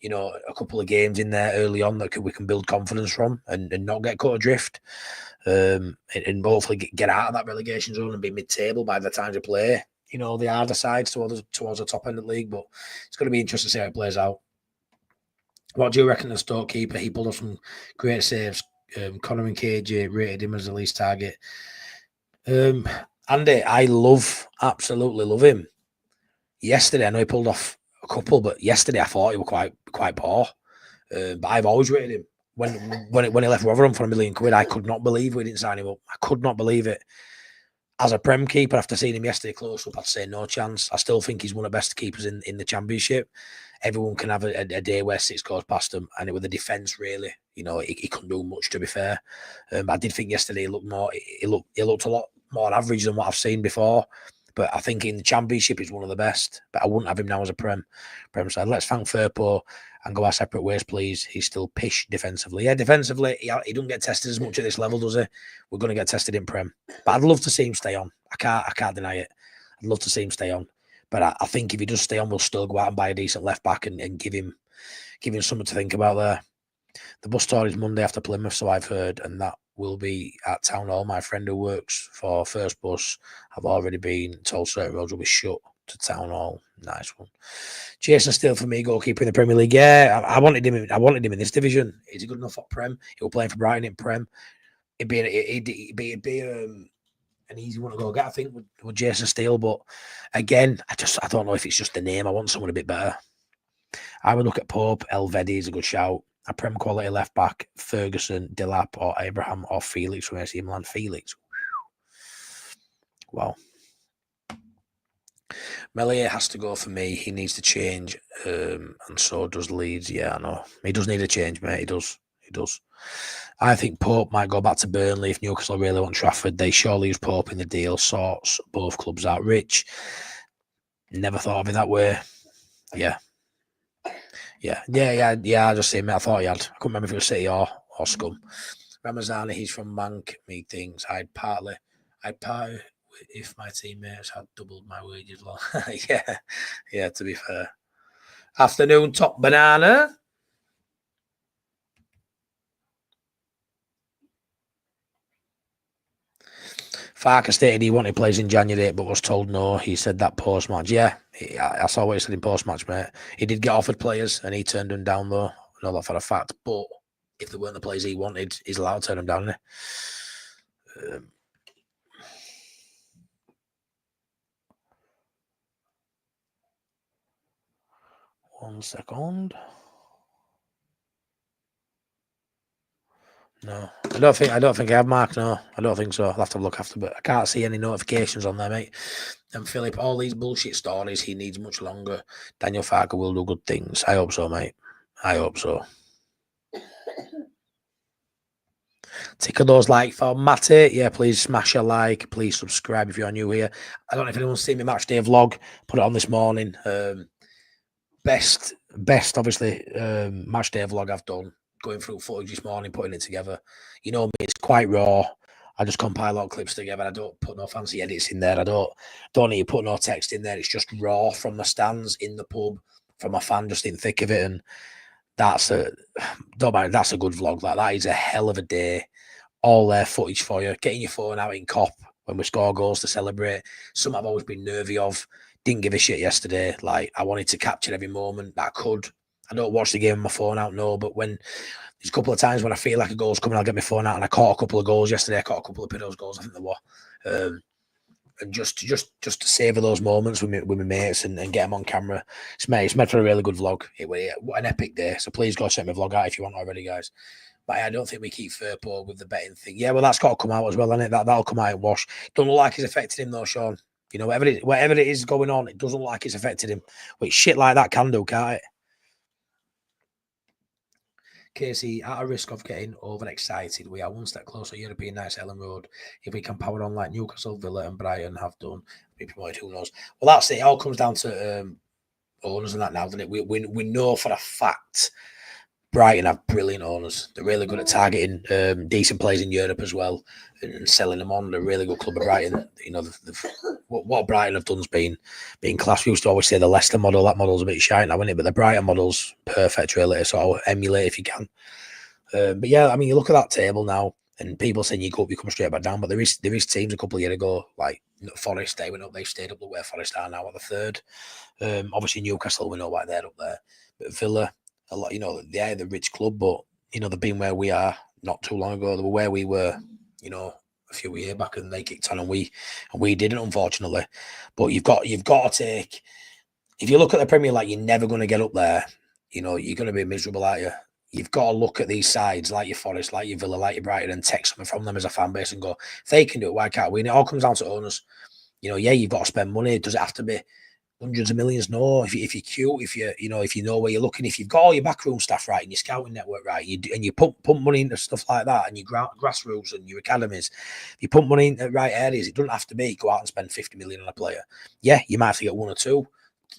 a couple of games in there early on that we can build confidence from and not get caught adrift. And hopefully get out of that relegation zone and be mid-table by the time to play, the harder sides towards the top end of the league. But it's going to be interesting to see how it plays out. What do you reckon of the Stoke keeper? He pulled off some great saves. Connor and KJ rated him as the least target. Andy, I absolutely love him. Yesterday, I know he pulled off a couple, but yesterday I thought he was quite poor. But I've always rated him. When he left Rotherham for £1 million, I could not believe we didn't sign him up. I could not believe it. As a Prem keeper, after seeing him yesterday close up, I'd say no chance. I still think he's one of the best keepers in the Championship. Everyone can have a day where 6 goes past him, and it was the defence really. He couldn't do much, to be fair. But I did think yesterday he looked a lot more average than what I've seen before. But I think in the Championship he's one of the best. But I wouldn't have him now as a Prem side. Let's thank Firpo and go our separate ways, please. He's still pish defensively. Yeah, defensively, he don't get tested as much at this level, does he? We're going to get tested in Prem. But I'd love to see him stay on. I can't deny it. I'd love to see him stay on. But I think if he does stay on, we'll still go out and buy a decent left back and give him something to think about there. The bus tour is Monday after Plymouth, so I've heard, and that will be at Town Hall. My friend who works for First Bus, I've already been told certain roads will be shut to Town Hall. Nice one. Jason Steele for me, goalkeeper in the Premier League. Yeah, I wanted him in this division. Is he good enough for Prem? He was playing for Brighton in Prem. It'd be an easy one to go get, I think, with Jason Steele. But again, I don't know if it's just the name. I want someone a bit better. I would look at Pope. Elvedi is a good shout. A Prem quality left back, Ferguson, Delap, or Abraham, or Felix from AC Milan. Felix. Wow. Melier has to go for me. He needs to change, and so does Leeds. Yeah, I know. He does need a change, mate. He does. I think Pope might go back to Burnley if Newcastle really want Trafford. They surely use Pope in the deal. Sorts both clubs out. Rich, never thought of it that way. Yeah. I just see him. I thought he had. I couldn't remember if it was City or Scum. Ramazani, he's from Mank. Me thinks I'd party if my teammates had doubled my wages. yeah. To be fair. Afternoon, top banana. Farker stated he wanted players in January, but was told no. He said that post-match. Yeah, I saw what he said in post-match, mate. He did get offered players, and he turned them down, though. I know that for a fact. But if they weren't the players he wanted, he's allowed to turn them down, isn't he? 1 second. No, I don't think I have, Mark. No, I don't think so. I'll have to look after, but I can't see any notifications on there, mate. And Philip, all these bullshit stories, he needs much longer. Daniel Farker will do good things. I hope so, mate. I hope so. Tick of those like for Matty. Yeah, please smash a like. Please subscribe if you're new here. I don't know if anyone's seen my match day vlog. Put it on this morning. Best, obviously, match day vlog I've done. Going through footage this morning, putting it together. You know me, it's quite raw. I just compile all clips together. I don't put no fancy edits in there. I don't need to put no text in there. It's just raw from the stands in the pub from a fan just in thick of it. And that's a good vlog. That is a hell of a day. All their footage for you. Getting your phone out in cop when we score goals to celebrate. Something I've always been nervy of. Didn't give a shit yesterday. Like, I wanted to capture every moment that I could. I don't watch the game with my phone out, no, but when there's a couple of times when I feel like a goal's coming, I'll get my phone out, and I caught a couple of goals yesterday. I caught a couple of Piddles goals, I think there were. And just to savour those moments with my mates and get them on camera. It's made for a really good vlog. What an epic day. So please go check my vlog out if you want already, guys. But I don't think we keep Firpo with the betting thing. Yeah, well, that's got to come out as well, hasn't it? That'll come out in wash. Don't look like it's affected him, though, Sean. You know, whatever it is going on, it doesn't look like it's affected him. Which shit like that can do, can't it? Casey, at a risk of getting overexcited, we are one step closer. European nights, Ellen Road. If we can power on like Newcastle, Villa, and Brighton have done, be promoted. Who knows? Well, that's it. It all comes down to owners and that now, doesn't it? We know for a fact Brighton have brilliant owners. They're really good at targeting decent players in Europe as well and selling them on. They're a really good club of Brighton. You know, what Brighton have done has been class. We used to always say the Leicester model. That model's a bit shy now, isn't it? But the Brighton model's perfect, really. So emulate if you can. But yeah, I mean, you look at that table now, and people saying you go up, you come straight back down. But there is teams a couple of years ago, like Forest, they went up, they stayed up where Forest are now at the third. Obviously Newcastle, we know why they're up there. But Villa, a lot, you know, they're the rich club, but you know, they've been where we are not too long ago. They were where we were, you know, a few years back, and they kicked on, and we didn't, unfortunately. But you've got to take. If you look at the Premier League, you're never going to get up there. You know, you're going to be miserable, aren't you? You've got to look at these sides like your Forest, like your Villa, like your Brighton, and take something from them as a fan base and go, if they can do it, why can't we? And it all comes down to owners. You know, yeah, you've got to spend money. Does it have to be hundreds of millions? No. If you're cute, if you know where you're looking, if you've got all your backroom staff right and your scouting network right, and you pump money into stuff like that, and your grassroots and your academies, you pump money into the right areas. It doesn't have to be go out and spend 50 million on a player. Yeah, you might have to get one or two,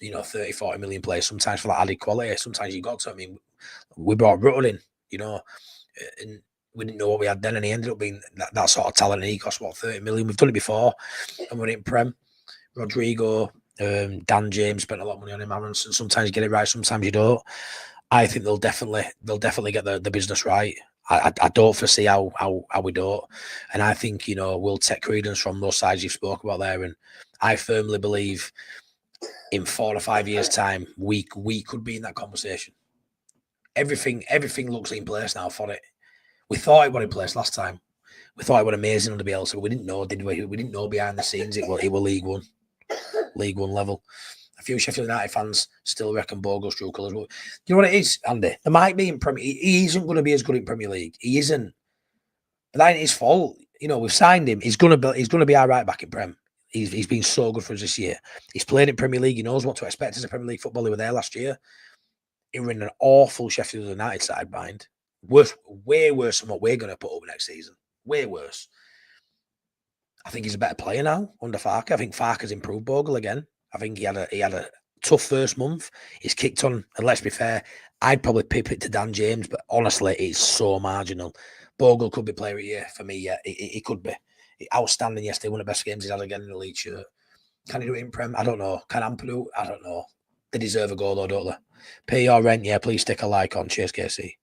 30, 40 million players sometimes for that added quality. Sometimes you got to. I mean, we brought Rutter in, and we didn't know what we had then, and he ended up being that sort of talent, and he cost 30 million. We've done it before, and we're in Prem. Rodrigo, Dan James spent a lot of money on him. Aaron, sometimes you get it right, sometimes you don't. I think they'll definitely get the business right. I don't foresee how we don't, and I think we'll take credence from those sides you spoke about there, and I firmly believe in 4 or 5 years' time we could be in that conversation. Everything looks in place now for it. We thought it was in place last time. We thought it was amazing under Bielsa, but we didn't know, did we? We didn't know behind the scenes it was League One level. A few Sheffield United fans still reckon Bogle's true colours. You know what it is, Andy? There might be in Premier. He isn't going to be as good in Premier League. He isn't. But that ain't his fault. We've signed him. He's going to be our right back in Prem. He's been so good for us this year. He's played in Premier League. He knows what to expect as a Premier League footballer. He was there last year. He was in an awful Sheffield United side, mind. Way worse than what we're going to put up next season. Way worse. I think he's a better player now under Farke. I think Farke's improved Bogle again. I think he had a tough first month. He's kicked on, and let's be fair, I'd probably pip it to Dan James, but honestly, it's so marginal. Bogle could be player of the year for me. Yeah, he could be outstanding yesterday. One of the best games he's had again in the league shirt. Can he do it in Prem? I don't know. Can Amp do it? I don't know. They deserve a goal though, don't they? Pay your rent, yeah. Please stick a like on. Cheers, Casey.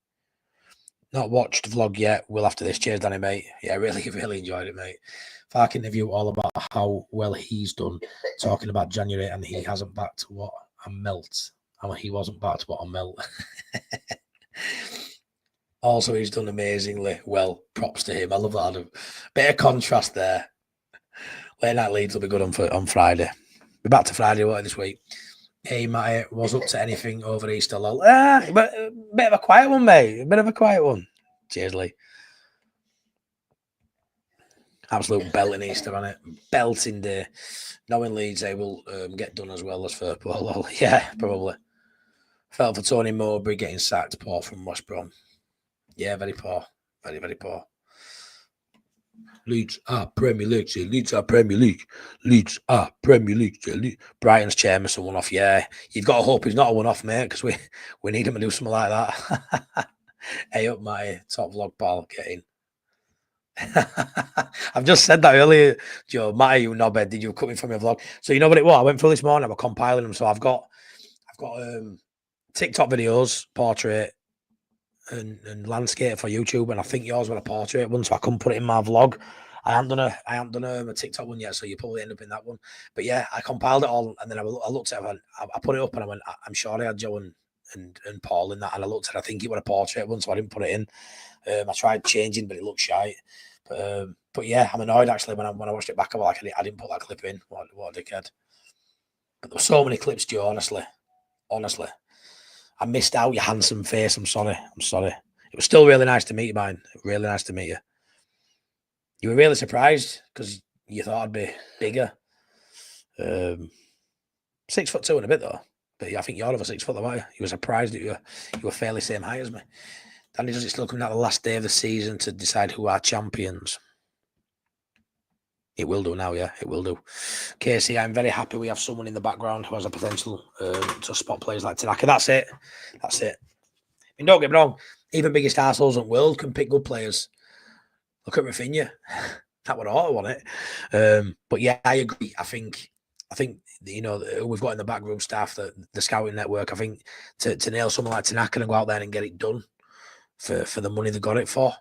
Not watched the vlog yet. Will after this. Cheers, Danny, mate. Yeah, really enjoyed it, mate. Farke interview all about how well he's done, talking about January, and he hasn't backed what I melt. And he wasn't backed what I melt. Also, he's done amazingly well. Props to him. I love that, Adam. Bit of contrast there. Late night Leeds will be good on Friday. We're back to Friday this week. Hey, Matty, was up to anything over Easter, lol. But a bit of a quiet one, mate. A bit of a quiet one. Cheers, Lee. Absolute belting Easter on it. Belting day. Knowing Leeds, they will get done as well as Firpo, lol. Yeah, probably. Felt for Tony Mowbray getting sacked. Poor from West Brom. Yeah, very poor. Very, very poor. Leeds are Premier League. Leeds are Premier League. Leeds are Premier League. Brighton's chairman, so one off. Yeah, you've got to hope he's not a one off, mate, because we need him to do something like that. Hey up, my top vlog pal, get in. I've just said that earlier, Joe. Matty, you knobhead, did you cut me from your vlog? So you know what it was? I went through this morning. I was compiling them, so I've got TikTok videos, portrait, and landscape for YouTube, and I think yours was a portrait one, so I couldn't put it in my vlog. I haven't done a TikTok one yet, so you probably end up in that one. But yeah, I compiled it all, and then I looked at it, I put it up, and I went, I'm sure I had Joe and Paul in that, and I looked at it, I think it was a portrait one, so I didn't put it in. I tried changing, but it looked shite. But yeah, I'm annoyed actually when I watched it back. I'm like, I didn't put that clip in. What a dickhead. But there were so many clips, Joe, honestly. I missed out your handsome face. I'm sorry. It was still really nice to meet you, man. Really nice to meet you. You were really surprised because you thought I'd be bigger. 6'2" and a bit though. But I think you're over 6 foot, though, weren't you? You were surprised that you were fairly same height as me. Danny, does it still come out the last day of the season to decide who are champions? It will do now, yeah. It will do. Casey, I'm very happy we have someone in the background who has a potential to spot players like Tanaka. That's it. I mean, don't get me wrong. Even biggest assholes in the world can pick good players. Look at Rafinha. That would all want it. But yeah, I agree. I think we've got in the backroom staff, the scouting network. I think to nail someone like Tanaka and go out there and get it done for the money they got it for,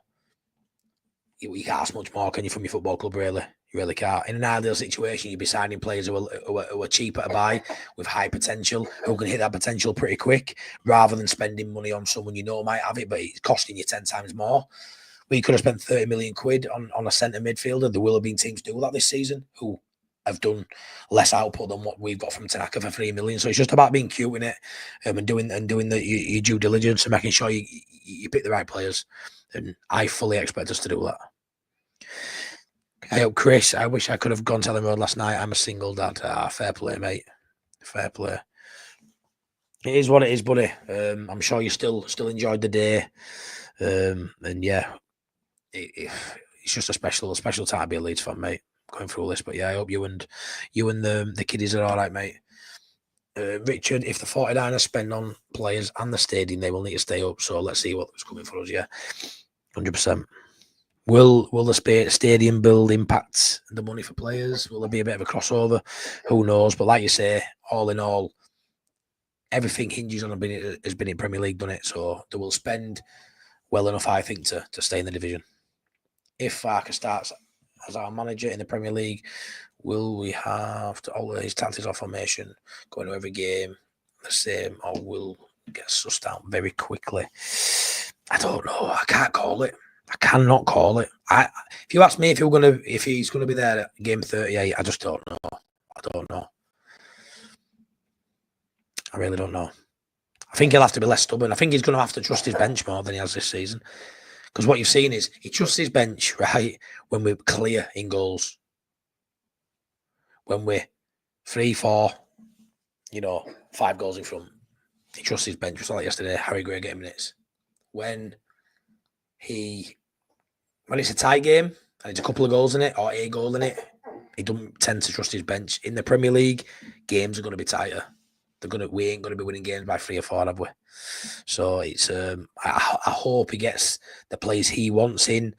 you can't ask much more, can you, from your football club, really? You really can't. In an ideal situation, you'd be signing players who are cheaper to buy, with high potential, who can hit that potential pretty quick, rather than spending money on someone you know might have it, but it's costing you 10 times more. We could have spent 30 million quid on a centre midfielder. There will have been teams do that this season who have done less output than what we've got from Tanaka for 3 million. So it's just about being cute in it, and doing your due diligence and making sure you pick the right players. And I fully expect us to do that. I hope Chris, I wish I could have gone to Ellen Road last night. I'm a single dad. Fair play, mate. Fair play. It is what it is, buddy. I'm sure you still enjoyed the day. And yeah, it's just a special time to be a Leeds fan, mate. Going through all this, but yeah, I hope you and the kiddies are all right, mate. Richard, if the 49ers spend on players and the stadium, they will need to stay up. So let's see what's coming for us. Yeah, 100%. Will the stadium build impact the money for players? Will there be a bit of a crossover? Who knows? But like you say, all in all, everything hinges on has been in Premier League, done it? So they will spend well enough, I think, to stay in the division. If Farker starts as our manager in the Premier League, will we have to alter his tactics or formation, going to every game the same, or will get sussed out very quickly? I don't know. I can't call it. I cannot call it. If you ask me if he's gonna be there at game 38, I just don't know. I don't know. I really don't know. I think he'll have to be less stubborn. I think he's going to have to trust his bench more than he has this season. Because what you've seen is he trusts his bench, right, when we're clear in goals. When we're 3-4, 5 goals in front. He trusts his bench. Just like yesterday, Harry Gray getting minutes. When it's a tight game and it's a couple of goals in it or a goal in it, he doesn't tend to trust his bench. In the Premier League, games are going to be tighter. We ain't going to be winning games by 3 or 4, have we? So it's I hope he gets the players he wants in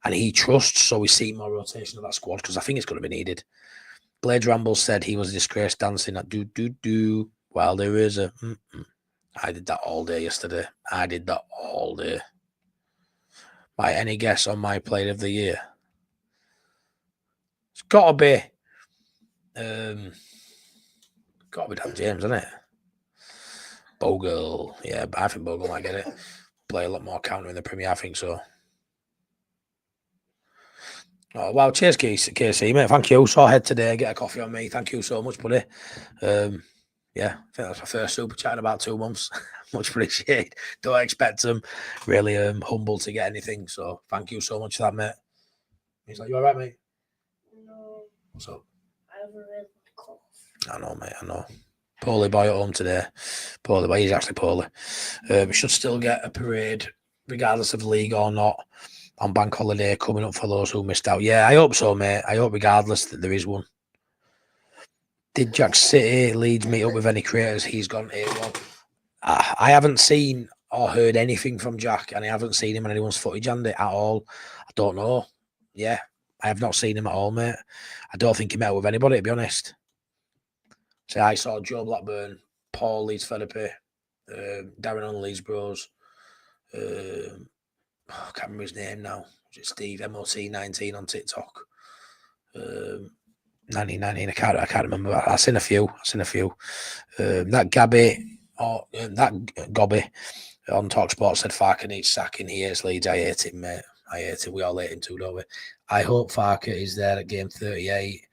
and he trusts, so we see more rotation of that squad, because I think it's going to be needed. Blades Ramble said he was a disgrace dancing at do while there is a I did that all day yesterday. I did that all day. By any guess on my player of the year? It's got to be Dan James, isn't it? Bogle. Yeah, I think Bogle might get it. Play a lot more counter in the Premier, I think so. Oh, wow, cheers, KC, mate. Thank you. Saw ahead today. Get a coffee on me. Thank you so much, buddy. Yeah, I think that's my first super chat in about 2 months. Much appreciated. Don't expect them. Really humble to get anything. So thank you so much for that, mate. He's like, you all right, mate? No. What's up? I have a really bad cough. I know, mate. I know. Poorly boy at home today. Poorly boy. He's actually poorly. We should still get a parade, regardless of league or not, on bank holiday coming up for those who missed out. Yeah, I hope so, mate. I hope regardless that there is one. Did Jack City Leeds meet up with any creators? He's gone A1. I haven't seen or heard anything from Jack, and I haven't seen him on anyone's footage on it at all. I don't know. Yeah, I have not seen him at all, mate. I don't think he met up with anybody, to be honest. So I saw Joe Blackburn, Paul Leeds Therapy, Darren on Leeds Bros. I can't remember his name now. Was it Steve MOC19 on TikTok? 1919. I can't remember. I've seen a few. That Gabby that Gobby on TalkSport said Farker needs sacking. He hates Leeds. I hate him, mate. I hate him. We all hate him too, don't we? I hope Farker is there at game 38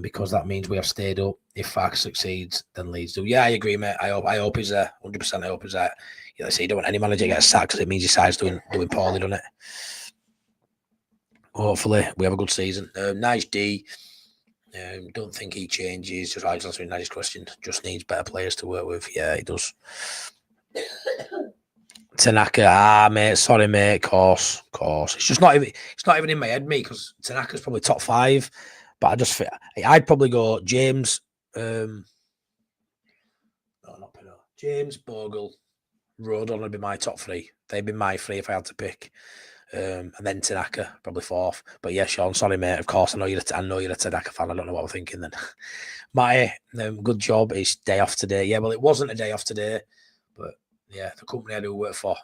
because that means we have stayed up. If Farker succeeds, then Leeds do. Yeah, I agree, mate. I hope he's there. 100%. I hope he's there. Yeah, you don't want any manager to get sacked because it means his side's doing poorly, doesn't it? Hopefully, we have a good season. Nice D. Don't think he changes. Just answering Nice question. Just needs better players to work with. Yeah, he does. Tanaka, mate. Sorry, mate. Course. It's just not even in my head, mate. Because Tanaka's probably top 5, but I'd probably go James. No, not Pinot. James, Bogle, Rodon would be my top 3. They'd be my 3 if I had to pick. And then Tanaka, probably 4th. But yeah, Sean, sorry, mate. Of course, I know you're a Tanaka fan. I don't know what I'm thinking then. Matty, good job. It's day off today. Yeah, well, it wasn't a day off today. But yeah, the company I do work for,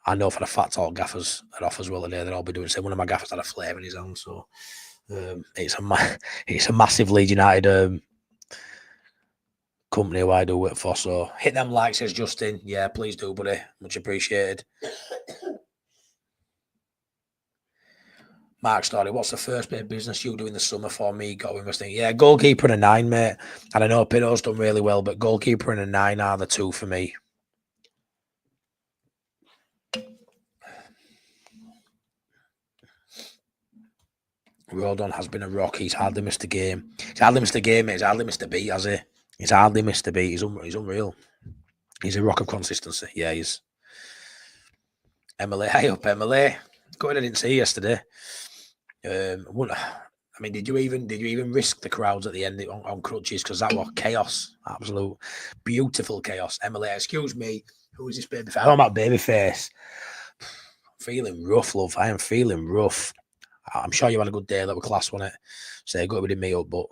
I know for a fact all gaffers are off as well today. They'll all be doing the same. One of my gaffers had a flare in his hand. So it's a massive Leeds United company who I do work for. So hit them likes, says Justin. Yeah, please do, buddy. Much appreciated. Mark Story, what's the first bit of business you do in the summer for me? Got to invest in? Yeah, goalkeeper and a 9, mate. And I know Pino's done really well, but goalkeeper and a 9 are the 2 for me. Rodon has been a rock. He's hardly missed a game. He's hardly missed a beat, has he? He's hardly missed a beat. He's unreal. He's a rock of consistency. Yeah, he's. Emily, hey up, Emily. Good, I didn't see yesterday. I mean, did you even risk the crowds at the end on crutches? Because that was chaos, absolute beautiful chaos. Emily, excuse me, who is this babyface? I'm not babyface. feeling rough, love. I am feeling rough. I'm sure you had a good day. That was class, wasn't it? So good we didn't meet up, but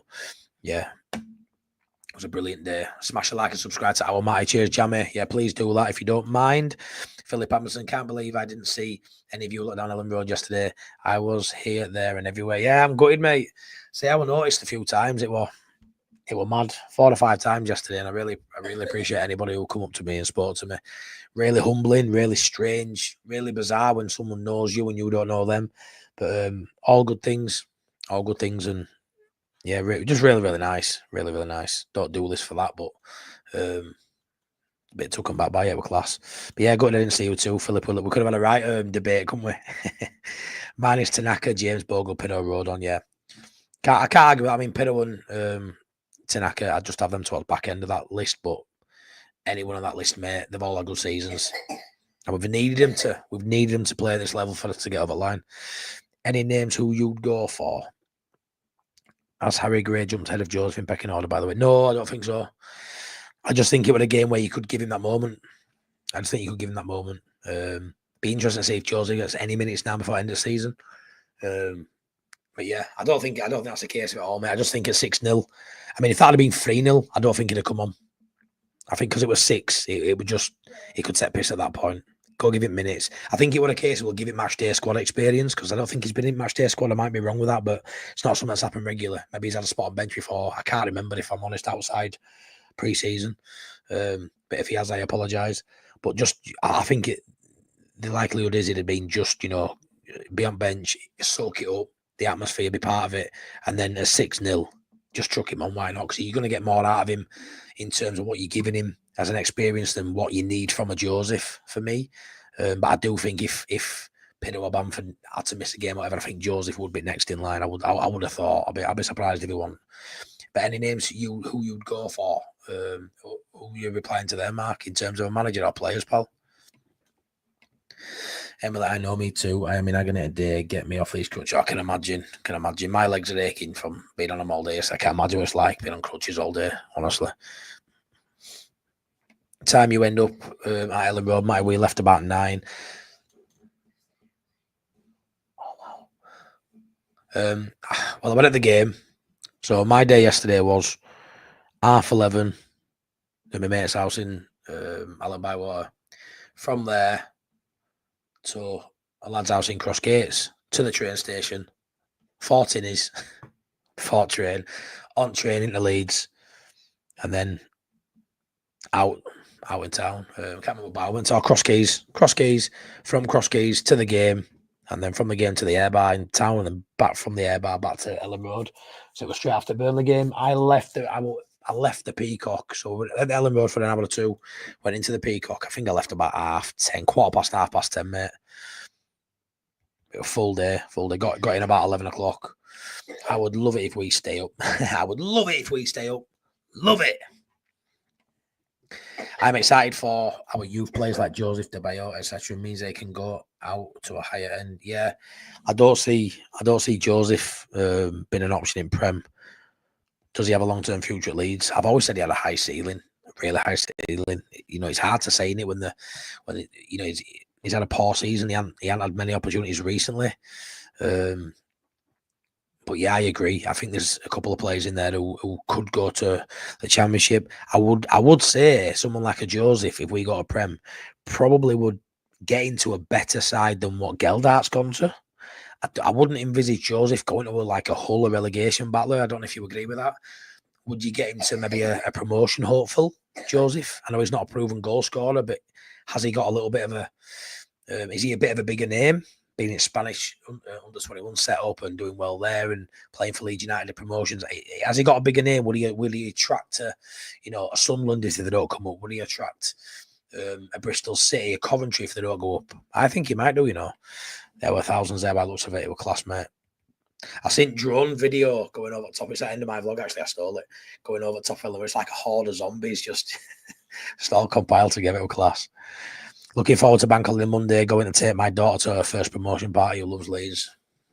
yeah, it was a brilliant day. Smash a like and subscribe to our mighty. Cheers, Jammy. Yeah, please do that if you don't mind. Philip Amberson, can't believe I didn't see any of you look down Ellen Road yesterday. I was here, there, and everywhere. Yeah, I'm gutted, mate. See, I was noticed a few times. It was mad 4 or 5 times yesterday, and I really appreciate anybody who come up to me and spoke to me. Really humbling, really strange, really bizarre when someone knows you and you don't know them. But all good things, and yeah, just really nice, really nice. Don't do this for that, but a bit taken back by it with class. But yeah, good. I didn't see you too, Philip. We could have had a right debate, couldn't we? Mine is Tanaka, James Bogle, Pinot Road on. Yeah, I can't argue. I mean, Pinot and Tanaka, I'd just have them towards the back end of that list, but anyone on that list, mate, they've all had good seasons. And we've needed him to play at this level for us to get over the line. Any names who you'd go for? As Harry Gray jumped ahead of Joe's in pecking order, by the way. No, I don't think so. I just think it was a game where you could give him that moment. I just think you could give him that moment. Be interesting to see if Josie gets any minutes now before the end of the season. But yeah, I don't think that's the case at all, mate. I just think at 6-0. I mean, if that had been 3-0, I don't think it'd have come on. I think because it was 6, it would just, it could set piss at that point. Go give him minutes. I think it was a case we'll give it match day squad experience because I don't think he's been in match day squad. I might be wrong with that, but it's not something that's happened regular. Maybe he's had a spot on bench before. I can't remember, if I'm honest, outside pre-season. But if he has, I apologise. But just, I think the likelihood is it'd been just, be on bench, soak it up, the atmosphere, be part of it, and then a 6-0, just chuck him on. Why not? Because you're going to get more out of him in terms of what you're giving him as an experience than what you need from a Joseph, for me. But I do think if Pinot or Bamford had to miss a game or whatever, I think Joseph would be next in line. I would have thought. I'd be surprised if he won. But any names who you'd go for? Who you're replying to there, Mark, in terms of a manager or players, pal? Emily, I know, me too. I am in agony today. Get me off these crutches. I can imagine. My legs are aching from being on them all day. So I can't imagine what it's like being on crutches all day, honestly. Time you end up at Ellen Road, we left about 9. Oh, wow. Well, I went at the game. So my day yesterday was 11:30 at my mate's house in Allen Bywater. From there to a lad's house in Crossgates, to the train station, 4 tinnies, 4 train, on train into Leeds, and then out in town. Can't remember, but I went to Crosskeys, from Crosskeys to the game, and then from the game to the air bar in town, and then back from the air bar back to Ellen Road. So it was straight after Burnley game. I left the Peacock, so at the Ellen Road for an hour or two, went into the Peacock. I think I left about 10:30, 10:15, mate. It was full day. Got in about 11 o'clock. I would love it if we stay up. Love it. I'm excited for our youth players like Joseph De Bayo, etc. Means they can go out to a higher end. Yeah, I don't see Joseph being an option in Prem. Does he have a long-term future at Leeds? I've always said he had a high ceiling, really high ceiling. It's hard to say, isn't it, when he's had a poor season. He hasn't had many opportunities recently. But yeah, I agree. I think there's a couple of players in there who could go to the Championship. I would say someone like a Joseph, if we got a Prem, probably would get into a better side than what Geldart's gone to. I wouldn't envisage Joseph going to like a Hull or relegation battler. I don't know if you agree with that. Would you get him to maybe a promotion hopeful, Joseph? I know he's not a proven goal scorer, but has he got a little bit of a... is he a bit of a bigger name? Being in Spanish under 21 set up and doing well there and playing for Leeds United in promotions, has he got a bigger name? Will he attract a Sunderland if they don't come up? Will he attract a Bristol City, a Coventry if they don't go up? I think he might do. There were thousands there by the looks of it. It was class, mate. I seen drone video going over the top. It's at the end of my vlog. Actually, I stole it. Going over the top of it. It's like a horde of zombies just all compiled together. It was class. Looking forward to Bank Holiday Monday, going to take my daughter to her first promotion party who loves Leeds.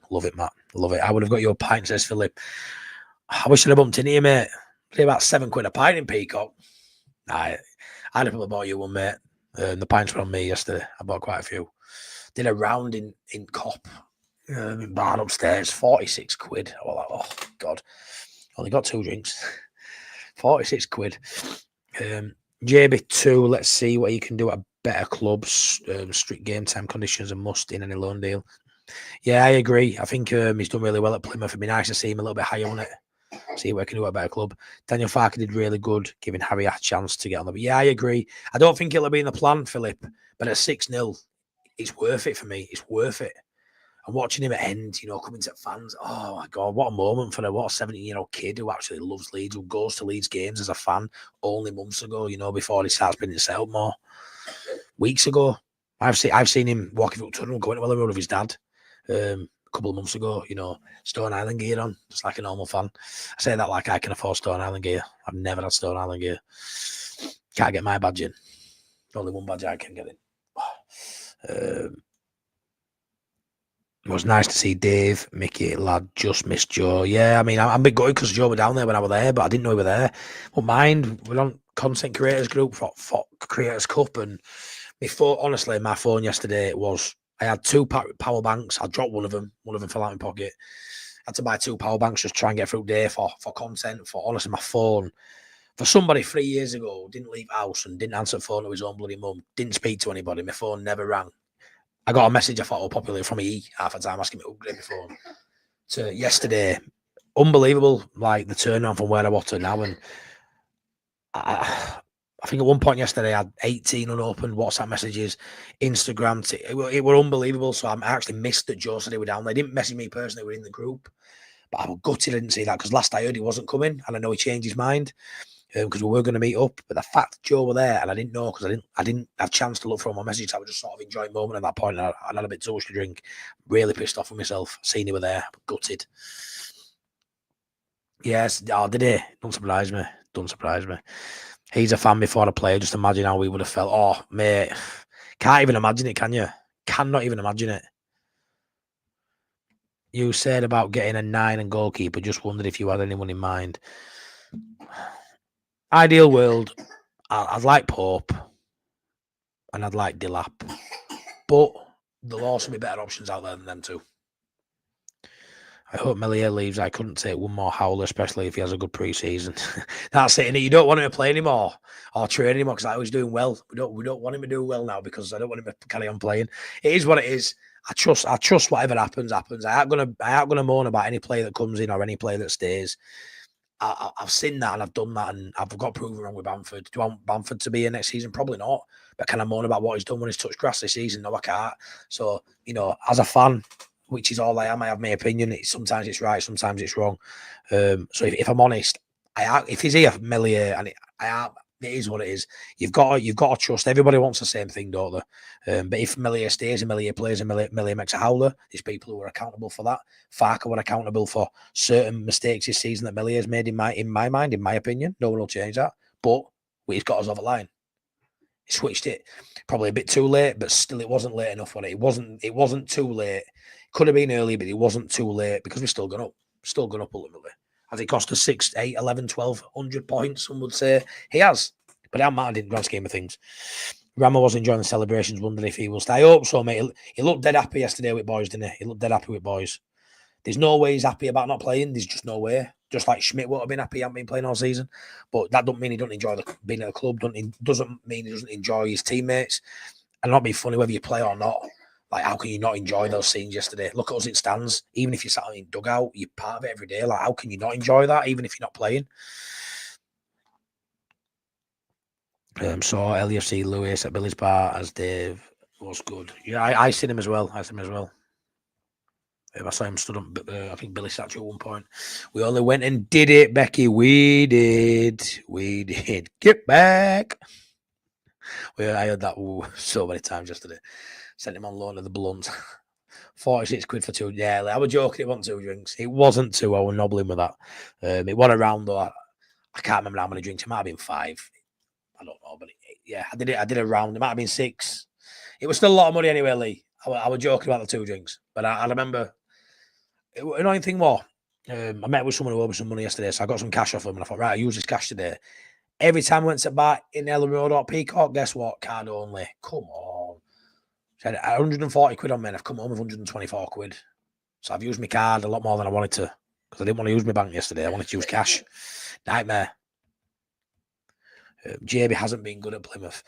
Love it, Matt. Love it. I would have got you a pint, says Philip. I wish I'd have bumped into you, mate. Pay about £7 a pint in Peacock. I'd have probably bought you one, mate. The pints were on me yesterday. I bought quite a few. Did a round in Cop, in bar upstairs, 46 quid. I was like, oh, God. Only got 2 drinks. 46 quid. JB2, let's see what you can do at better clubs. Strict game time conditions and must in any loan deal. Yeah, I agree. I think he's done really well at Plymouth. It'd be nice to see him a little bit higher on it. See what he can do at a better club. Daniel Farke did really good, giving Harry a chance to get on the. Yeah, I agree. I don't think it'll be in the plan, Philip, but at 6-0, it's worth it for me. It's worth it. And watching him at end, coming to fans, oh my God, what a moment for what a 17-year-old kid who actually loves Leeds, who goes to Leeds games as a fan only months ago, before he starts bringing himself up more. Weeks ago. I've seen him walking through the tunnel, going to Welling Road with his dad a couple of months ago, Stone Island gear on, just like a normal fan. I say that like I can afford Stone Island gear. I've never had Stone Island gear. Can't get my badge in. Only one badge I can get in. It was nice to see Dave, Mickey, lad, just missed Joe. Yeah, I mean, I'm a bit gutted because Joe were down there when I was there, but I didn't know he were there. But mind, we're on content creators group for Creators Cup, and honestly, my phone yesterday I had 2 power banks. I dropped one of them fell out in my pocket. I had to buy 2 power banks just to try and get through the day for content. For honestly, my phone, for somebody 3 years ago, didn't leave house and didn't answer the phone to his own bloody mum, didn't speak to anybody, my phone never rang. I got a message I thought was popular from E half the time asking me to upgrade my phone. To yesterday, unbelievable, like the turnaround from where I was to now. And I think at one point yesterday I had 18 unopened WhatsApp messages, Instagram. It were unbelievable. So I actually missed that Joe said he were down. They didn't message me personally, they were in the group. But I was gutted I didn't see that because last I heard he wasn't coming, and I know he changed his mind. Because we were going to meet up, but the fact that Joe were there and I didn't know because I didn't have a chance to look for my message. I was just sort of enjoying the moment at that point. And I had a bit too much to drink. Really pissed off with myself. Seeing he were there, gutted. Yes, did he? Don't surprise me. He's a fan before a player. Just imagine how we would have felt. Oh, mate, can't even imagine it, can you? Cannot even imagine it. You said about getting a 9 and goalkeeper. Just wondered if you had anyone in mind. Ideal world, I'd like Pope and I'd like Dilap, but there'll also be better options out there than them too. I hope Melier leaves. I couldn't take one more howler, especially if he has a good pre-season. That's it. And you don't want him to play anymore or train anymore because I was doing well. We don't want him to do well now because I don't want him to carry on playing. It is what it is. I trust whatever happens. I ain't gonna moan about any player that comes in or any player that stays. I've seen that and I've done that and I've got proven wrong with Bamford. Do I want Bamford to be here next season? Probably not. But can I moan about what he's done when he's touched grass this season? No, I can't. So, as a fan, which is all I am, I have my opinion. Sometimes it's right, sometimes it's wrong. So if I'm honest, if he's here, Melier, and it is what it is. You've got to trust. Everybody wants the same thing, don't they? But if Melier stays and Melier plays and Melier makes a howler, there's people who are accountable for that. Farke were accountable for certain mistakes this season that Melier's made in my mind, in my opinion. No one will change that. But he's got us off a line. He switched it probably a bit too late, but still it wasn't late enough on it. It wasn't too late. Could have been early, but it wasn't too late because we're still gone up. Still gone up ultimately. Has it cost us 6, 8, 11, 12, 100 points? Some would say he has. But I'm mad in the grand scheme of things. Rama was enjoying the celebrations, wondering if he will stay. I hope so, mate. He looked dead happy yesterday with boys, didn't he? He looked dead happy with boys. There's no way he's happy about not playing. There's just no way. Just like Schmidt would have been happy he hasn't been playing all season. But that doesn't mean he doesn't enjoy being at the club. Doesn't mean he doesn't enjoy his teammates. And not be funny whether you play or not. Like, how can you not enjoy those scenes yesterday? Look at us in stands. Even if you're sat in dugout, you're part of it every day. Like, how can you not enjoy that, even if you're not playing? Saw LFC Lewis at Billy's Bar as Dave was good. Yeah, I seen him as well. I saw him stood up, I think Billy statue at one point. We only went and did it, Becky. We did. Get back. I heard that so many times yesterday. Sent him on loan to the Blunt. 46 quid for 2. Yeah, I was joking. It wasn't 2 drinks. It wasn't 2. I was nobbling with that. It was around though. I can't remember how many drinks. It might have been 5. I don't know, but I did a round. It might have been 6. It was still a lot of money anyway, Lee. I was joking about the 2 drinks, but I remember. Annoying thing more. I met with someone who owed me some money yesterday, so I got some cash off him, and I thought, right, I use this cash today. Every time I went to buy in Ellen Road or Peacock, guess what? Card only. Come on. So I had 140 quid on me and I've come home with 124 quid. So I've used my card a lot more than I wanted to because I didn't want to use my bank yesterday. I wanted to use cash. Nightmare. JB hasn't been good at Plymouth.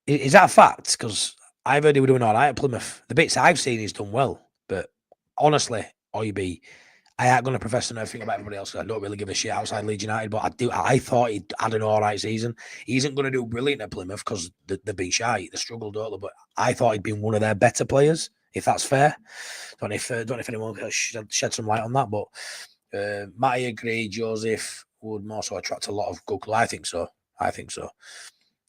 Is that a fact? Because I've heard he was doing all right at Plymouth. The bits I've seen, he's done well. But honestly, OB, I ain't going to profess to know everything about everybody else. I don't really give a shit outside Leeds United, but I thought he had an all right season. He isn't going to do brilliant at Plymouth because they've been shy. They struggled, don't they? But I thought he'd been one of their better players, if that's fair. Don't know if anyone can shed some light on that. But Matty agreed. Joseph would more so attract a lot of good. I think so.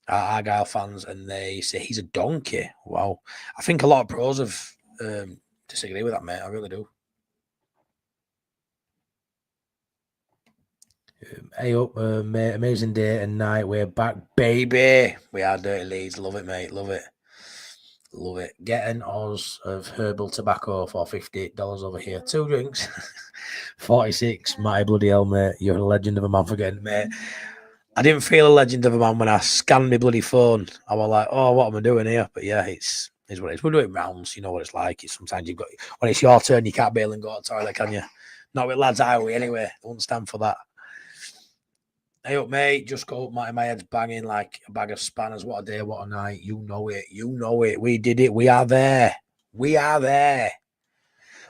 Argyle fans, and they say he's a donkey. Wow. I think a lot of pros have disagree with that, mate. I really do. Hey up, mate. Amazing day and night. We're back, baby. We are Dirty Leeds. Love it, mate. Love it. Love it. Getting Oz of herbal tobacco for $58 over here. 2 drinks. 46. My bloody hell, mate. You're a legend of a man for getting, mate. I didn't feel a legend of a man when I scanned my bloody phone. I was like, oh, what am I doing here? But yeah, it's what it is. We're doing rounds. You know what it's like. Sometimes you've got, when it's your turn, you can't bail and go to the toilet, can you? Not with lads highway anyway. I won't stand for that. Hey up, mate. Just go up. My head's banging like a bag of spanners. What a day, what a night. You know it. You know it. We did it. We are there. We are there.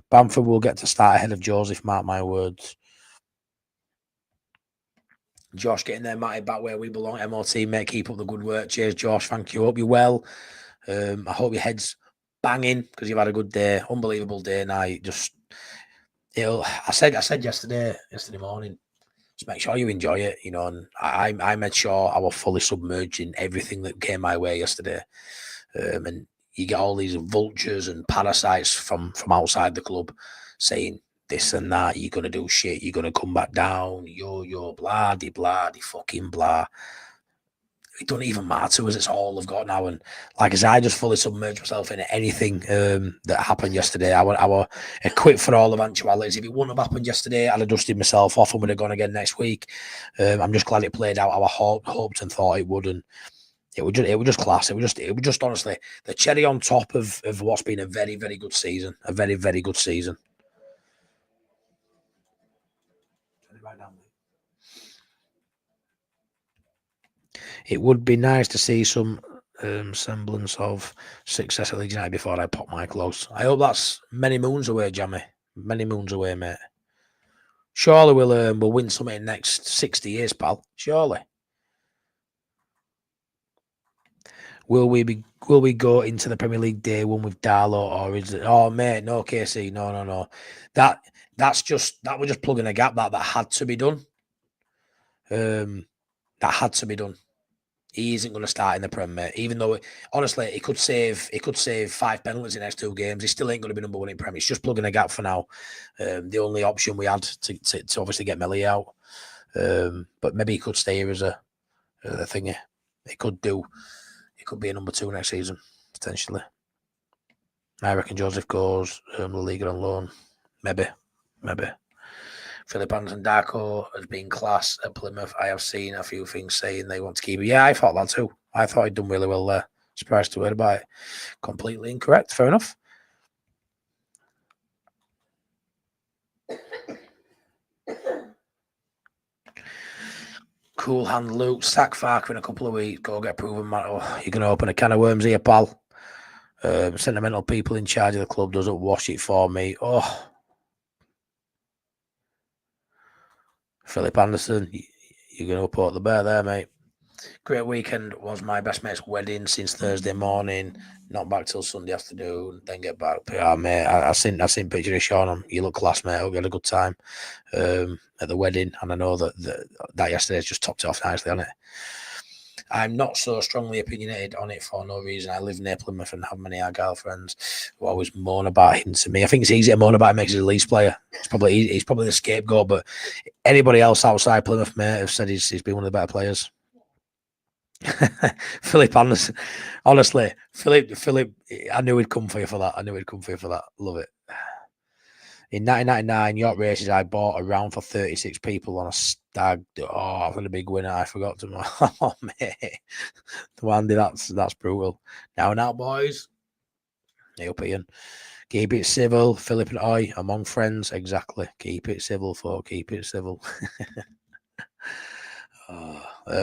Bamford will get to start ahead of Joseph, mark my words. Josh getting there, Matty, back where we belong. MOT, mate, keep up the good work. Cheers, Josh. Thank you. Hope you're well. I hope your head's banging because you've had a good day. Unbelievable day night. I said yesterday morning, just make sure you enjoy it, you know. And I made sure I was fully submerged in everything that came my way yesterday. And you get all these vultures and parasites from outside the club saying this and that. You're gonna do shit. You're gonna come back down. Yo, blah, fucking blah. It doesn't even matter to us. It's all I've got now. And like I said, I just fully submerged myself in anything that happened yesterday. I were equipped for all eventualities. If it wouldn't have happened yesterday, I'd have dusted myself off and would have gone again next week. I'm just glad it played out how I hoped and thought it would. And it was just class. It was just honestly the cherry on top of what's been a very, very good season. A very, very good season. It would be nice to see some semblance of success at Leeds United before I pop my clothes. I hope that's many moons away, Jammy. Many moons away, mate. Surely we'll win something in the next 60 years, pal. Surely. Will we go into the Premier League day one with Darlow, or is it? Oh, mate, no, KC, no. That was just plugging a gap that had to be done. That had to be done. He isn't going to start in the Prem, mate. Even though, honestly, he could save 5 penalties in the next 2 games. He still ain't going to be number 1 in Prem. It's just plugging a gap for now. The only option we had to obviously get Melly out. But maybe he could stay here as a thingy. He could be a number 2 next season, potentially. I reckon Joseph goes La Liga on loan. Maybe. Philip Anderson Darko has been class at Plymouth. I have seen a few things saying they want to keep him. Yeah, I thought that too. I thought he'd done really well there. Surprised to hear about it. Completely incorrect. Fair enough. Cool hand Luke. Sack Farker in a couple of weeks. Go get proven man. Oh, you're going to open a can of worms here, pal. Sentimental people in charge of the club doesn't wash it for me. Oh. Philip Anderson, you're going to report the bear there, mate. Great weekend. Was my best mate's wedding since Thursday morning. Not back till Sunday afternoon. Then get back. Yeah, mate. I seen pictures of Sean. You look class, mate. I hope you had a good time at the wedding. And I know that yesterday's just topped it off nicely, hasn't it? I'm not so strongly opinionated on it for no reason. I live near Plymouth and have many Argyle friends who always moan about him to me. I think it's easy to moan about him because he's a Leeds player. He's probably the scapegoat, but anybody else outside Plymouth, mate, have said he's been one of the better players. Philip Anderson, honestly, Philip, I knew he'd come for you for that. Love it. In 1999, York Races, I bought a round for 36 people on a stag. Oh, I've had a big winner. I forgot to. Oh, mate. Wandy, that's brutal. Now and out, boys. Hey up, Ian. Keep it civil, Philip and I, among friends. Exactly. Keep it civil, folk. Keep it civil.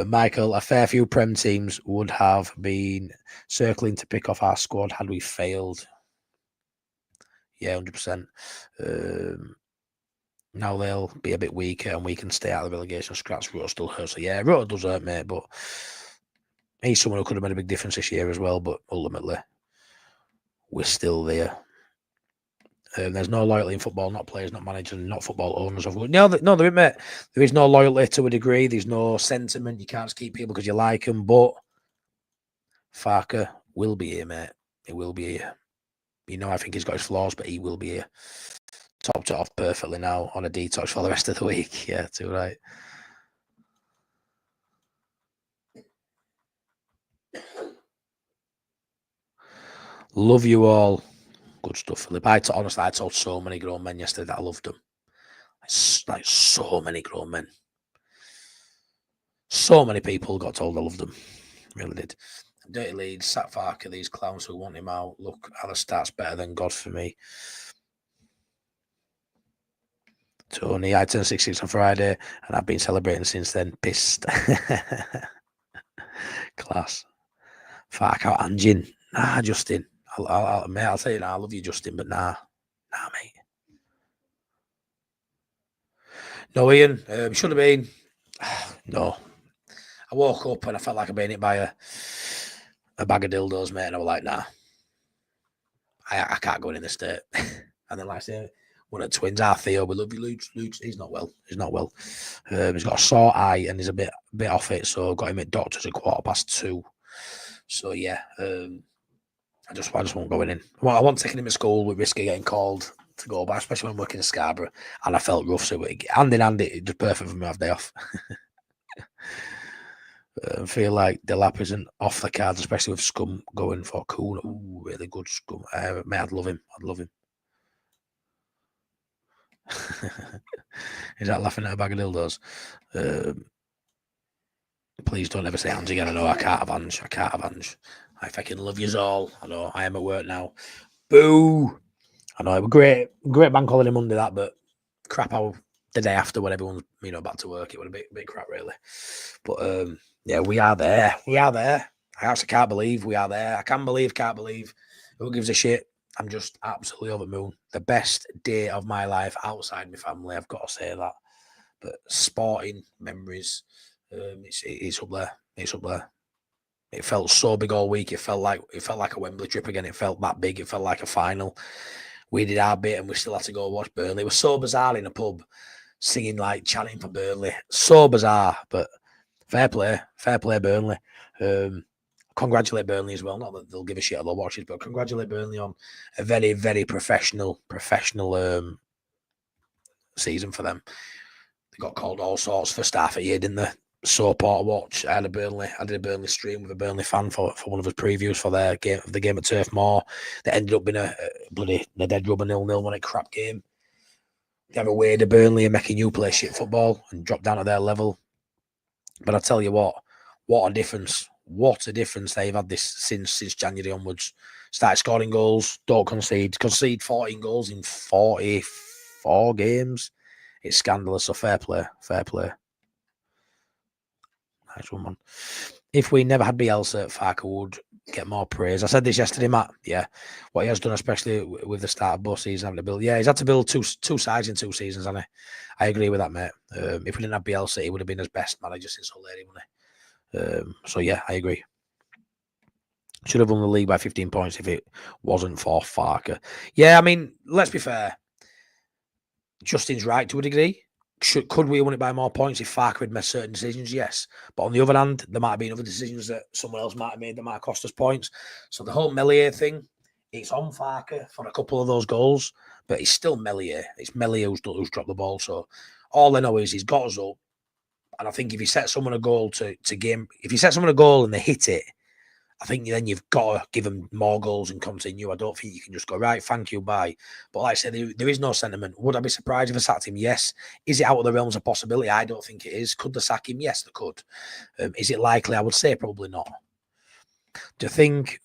Michael, a fair few Prem teams would have been circling to pick off our squad had we failed. Yeah, 100%. Now they'll be a bit weaker and we can stay out of the relegation scraps. Rutter still hurts. So yeah, Rutter does hurt, mate, but he's someone who could have made a big difference this year as well. But ultimately, we're still there. There's no loyalty in football, not players, not managers, not football owners. No, there is, mate. There is no loyalty to a degree. There's no sentiment. You can't just keep people because you like them. But Farker will be here, mate. He will be here. You know, I think he's got his flaws, but he will be here. Topped it off perfectly now on a detox for the rest of the week. Yeah, too right. Love you all. Good stuff, Philip. Honestly, I told so many grown men yesterday that I loved them. Like so many grown men. So many people got told I loved them. Really did. Dirty Leeds, Sat Farker, these clowns who want him out. Look, are the stats better than God for me? Tony, I turned 66 on Friday and I've been celebrating since then. Pissed. Class. Fuck out Anjin. Nah, Justin. I'll tell you now, I love you, Justin, but nah, mate. No, Ian, should have been. No. I woke up and I felt like I'd been hit by a bag of dildos, mate, and I was like, nah. I can't go in the state. And then, like I say, one of the twins, Theo, we love you, Luke. He's not well. He's got a sore eye and he's a bit off it, so got him at doctors at 2:15. So yeah, I just won't go in. Well, I want taking him to school with risk of getting called to go back, especially when I'm working in Scarborough, and I felt rough. So hand in hand, it was perfect for me to have day off. I feel like Delap isn't off the cards, especially with Scum going for Kuhn. Ooh, really good Scum. Mate, I'd love him. Is that laughing at a bag of dildos? Please don't ever say Ange again. I know I can't have Ange. I fucking love yous all. I know I am at work now. Boo! I know it was great bank holiday Monday that, but crap how the day after when everyone's back to work, it was a bit crap really. But yeah, we are there. I actually can't believe we are there. I can't believe. Who gives a shit? I'm just absolutely over the moon. The best day of my life outside my family. I've got to say that. But sporting memories, it's up there. It felt so big all week. It felt like a Wembley trip again. It felt that big. It felt like a final. We did our bit and we still had to go watch Burnley. It was so bizarre in a pub, singing chanting for Burnley. So bizarre, but fair play, Burnley. Congratulate Burnley as well. Not that they'll give a shit, they'll watch it, but congratulate Burnley on a very, very professional season for them. They got called all sorts for start of year, didn't they? So part to watch. I did a Burnley stream with a Burnley fan for one of his previews for their game at Turf Moor. That ended up being a dead rubber 0-0 when it crap game. They have a way to Burnley and making you play shit football and drop down to their level. But I tell you what a difference. What a difference they've had this since January onwards. Started scoring goals, don't concede 14 goals in 44 games. It's scandalous. So fair play. Nice one, man. If we never had Bielsa, Farker would get more praise. I said this yesterday, Matt. Yeah, what he has done, especially with the start of both seasons, having to build. Yeah, he's had to build two sides in 2 seasons, hasn't he? I agree with that, mate. If we didn't have Bielsa, he would have been his best manager since O'Leary, wouldn't he? So yeah, I agree. Should have won the league by 15 points if it wasn't for Farker. Yeah, I mean, let's be fair. Justin's right to a degree. Could we have won it by more points if Farker had made certain decisions? Yes. But on the other hand, there might have been other decisions that someone else might have made that might have cost us points. So the whole Meslier thing, it's on Farker for a couple of those goals, but it's still Meslier. It's Meslier who's dropped the ball. So all I know is he's got us up. And I think if you set someone a goal if you set someone a goal and they hit it, I think then you've got to give them more goals and continue. I don't think you can just go, right, thank you, bye. But like I said, there is no sentiment. Would I be surprised if I sacked him? Yes. Is it out of the realms of possibility? I don't think it is. Could they sack him? Yes, they could. Is it likely? I would say probably not. Do you think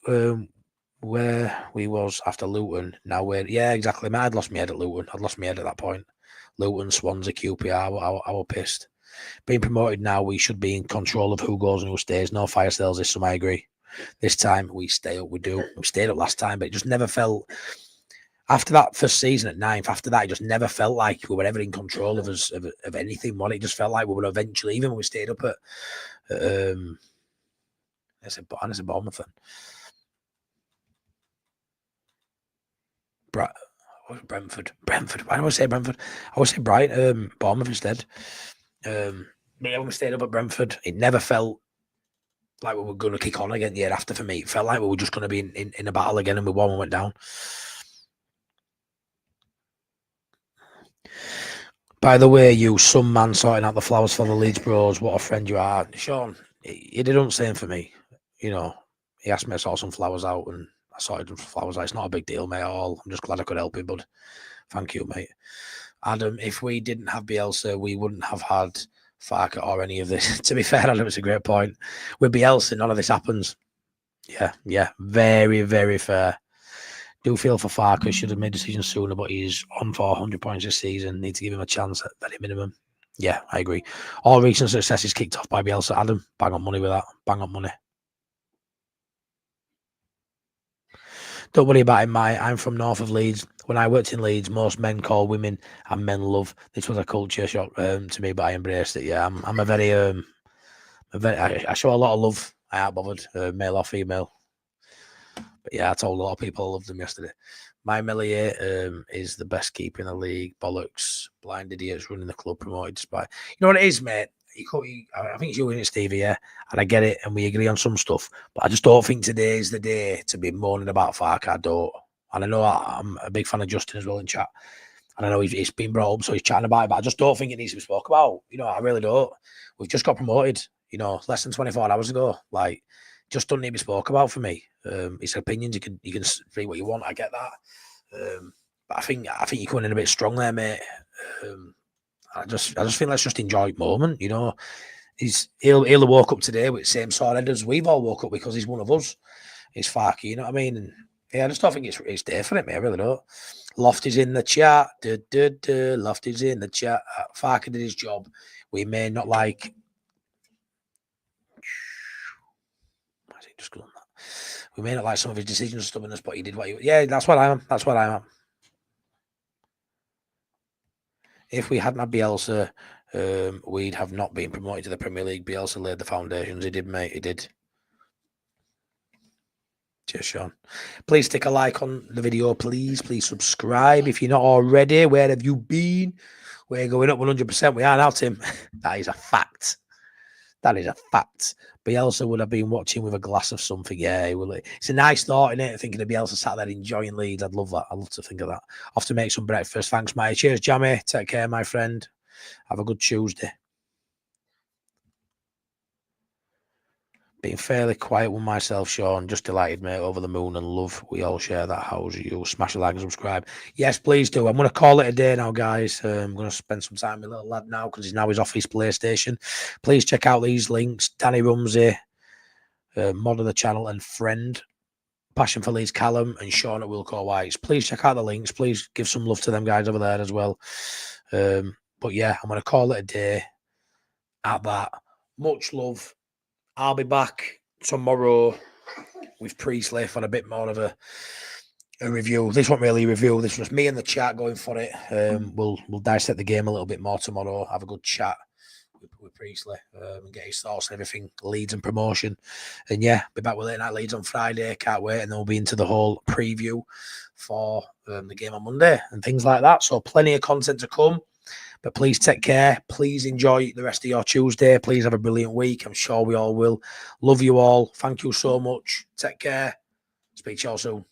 where we was after Luton. Now yeah, exactly. I'd lost my head at Luton. I'd lost my head at that point. Luton, Swansea, QPR. I were pissed. Being promoted now, we should be in control of who goes and who stays. No fire sales this time, I agree. This time we stay up. We do. We stayed up last time, but it just never felt. After that first season at 9th, after that, it just never felt like we were ever in control of us of anything. What it just felt like we were eventually, even when we stayed up at I said Bournemouth then. Brentford. Why do I say Brentford? I always say Bournemouth instead. But yeah, when we stayed up at Brentford, it never felt like we were going to kick on again the year after. For me, it felt like we were just going to be in a battle again, and we won and went down. By the way, you some man sorting out the flowers for the Leeds bros. What a friend you are, Sean. He did the same for me. You know, he asked me to sort some flowers out, and I sorted some flowers out. It's not a big deal, mate, at all. I'm just glad I could help him, bud. Thank you, mate. Adam, if we didn't have Bielsa, we wouldn't have had Farke or any of this. To be fair, Adam, it's a great point. With Bielsa, none of this happens. Yeah. Very, very fair. Do feel for Farke. Should have made decisions sooner, but he's on for 100 points this season. Need to give him a chance at very minimum. Yeah, I agree. All recent success is kicked off by Bielsa. Adam, bang on money with that. Bang on money. Don't worry about him, mate. I'm from north of Leeds. When I worked in Leeds, most men call women and men love. This was a culture shock to me, but I embraced it. Yeah, I'm a very, I show a lot of love. I ain't bothered, male or female. But yeah, I told a lot of people I loved them yesterday. My Melier is the best keeper in the league. Bollocks, blind idiots running the club, promoted despite. You know what it is, mate? I think it's you and it, Stevie, yeah? And I get it, and we agree on some stuff. But I just don't think today is the day to be moaning about Farke. I don't. And I know I'm a big fan of Justin as well in chat. And I know he's been brought up, so he's chatting about it. But I just don't think it needs to be spoke about. You know, I really don't. We've just got promoted, you know, less than 24 hours ago. Like, just don't need to be spoke about for me. It's opinions. You can read what you want. I get that. But I think you're coming in a bit strong there, mate. I just think let's just enjoy the moment. You know, he'll have woke up today with the same sort of head as we've all woke up because he's one of us. He's Farke, you know what I mean? And yeah, I just don't think it's there for it, mate. I really don't. Loft is in the chat. Loft is in the chat. Farke did his job. We may not like. Why is it just going that? We may not like some of his decisions, stubbornness, but he did what he. Yeah, that's what I am. That's what I am. If we hadn't had Bielsa, we'd have not been promoted to the Premier League. Bielsa laid the foundations. He did, mate. He did. Cheers, Sean. Please stick a like on the video, please. Please subscribe if you're not already. Where have you been? We're going up 100%. We are now, Tim. That is a fact. That is a fact. Bielsa would have been watching with a glass of something. Yeah, he will. It's a nice thought, isn't it? Thinking of Bielsa sat there enjoying Leeds. I'd love that. I'd love to think of that. Off to make some breakfast. Thanks, mate. Cheers, Jamie. Take care, my friend. Have a good Tuesday. Being fairly quiet with myself, Sean. Just delighted, mate. Over the moon and love. We all share that. How's you? Smash a like and subscribe. Yes, please do. I'm going to call it a day now, guys. I'm going to spend some time with little lad now because he's off his PlayStation. Please check out these links. Danny Rumsey, mod of the channel and friend. Passion for Leeds, Callum and Sean at Wilco Whites. Please check out the links. Please give some love to them guys over there as well. But yeah, I'm going to call it a day at that. Much love. I'll be back tomorrow with Priestley for a bit more of a review. This wasn't really a review. This was me and the chat going for it. We'll dissect the game a little bit more tomorrow. Have a good chat with Priestley and get his thoughts on everything, Leeds and promotion. And yeah, be back with Late Night Leeds on Friday. Can't wait. And then we'll be into the whole preview for the game on Monday and things like that. So plenty of content to come. But please take care. Please enjoy the rest of your Tuesday. Please have a brilliant week. I'm sure we all will. Love you all. Thank you so much. Take care. Speak to you all soon.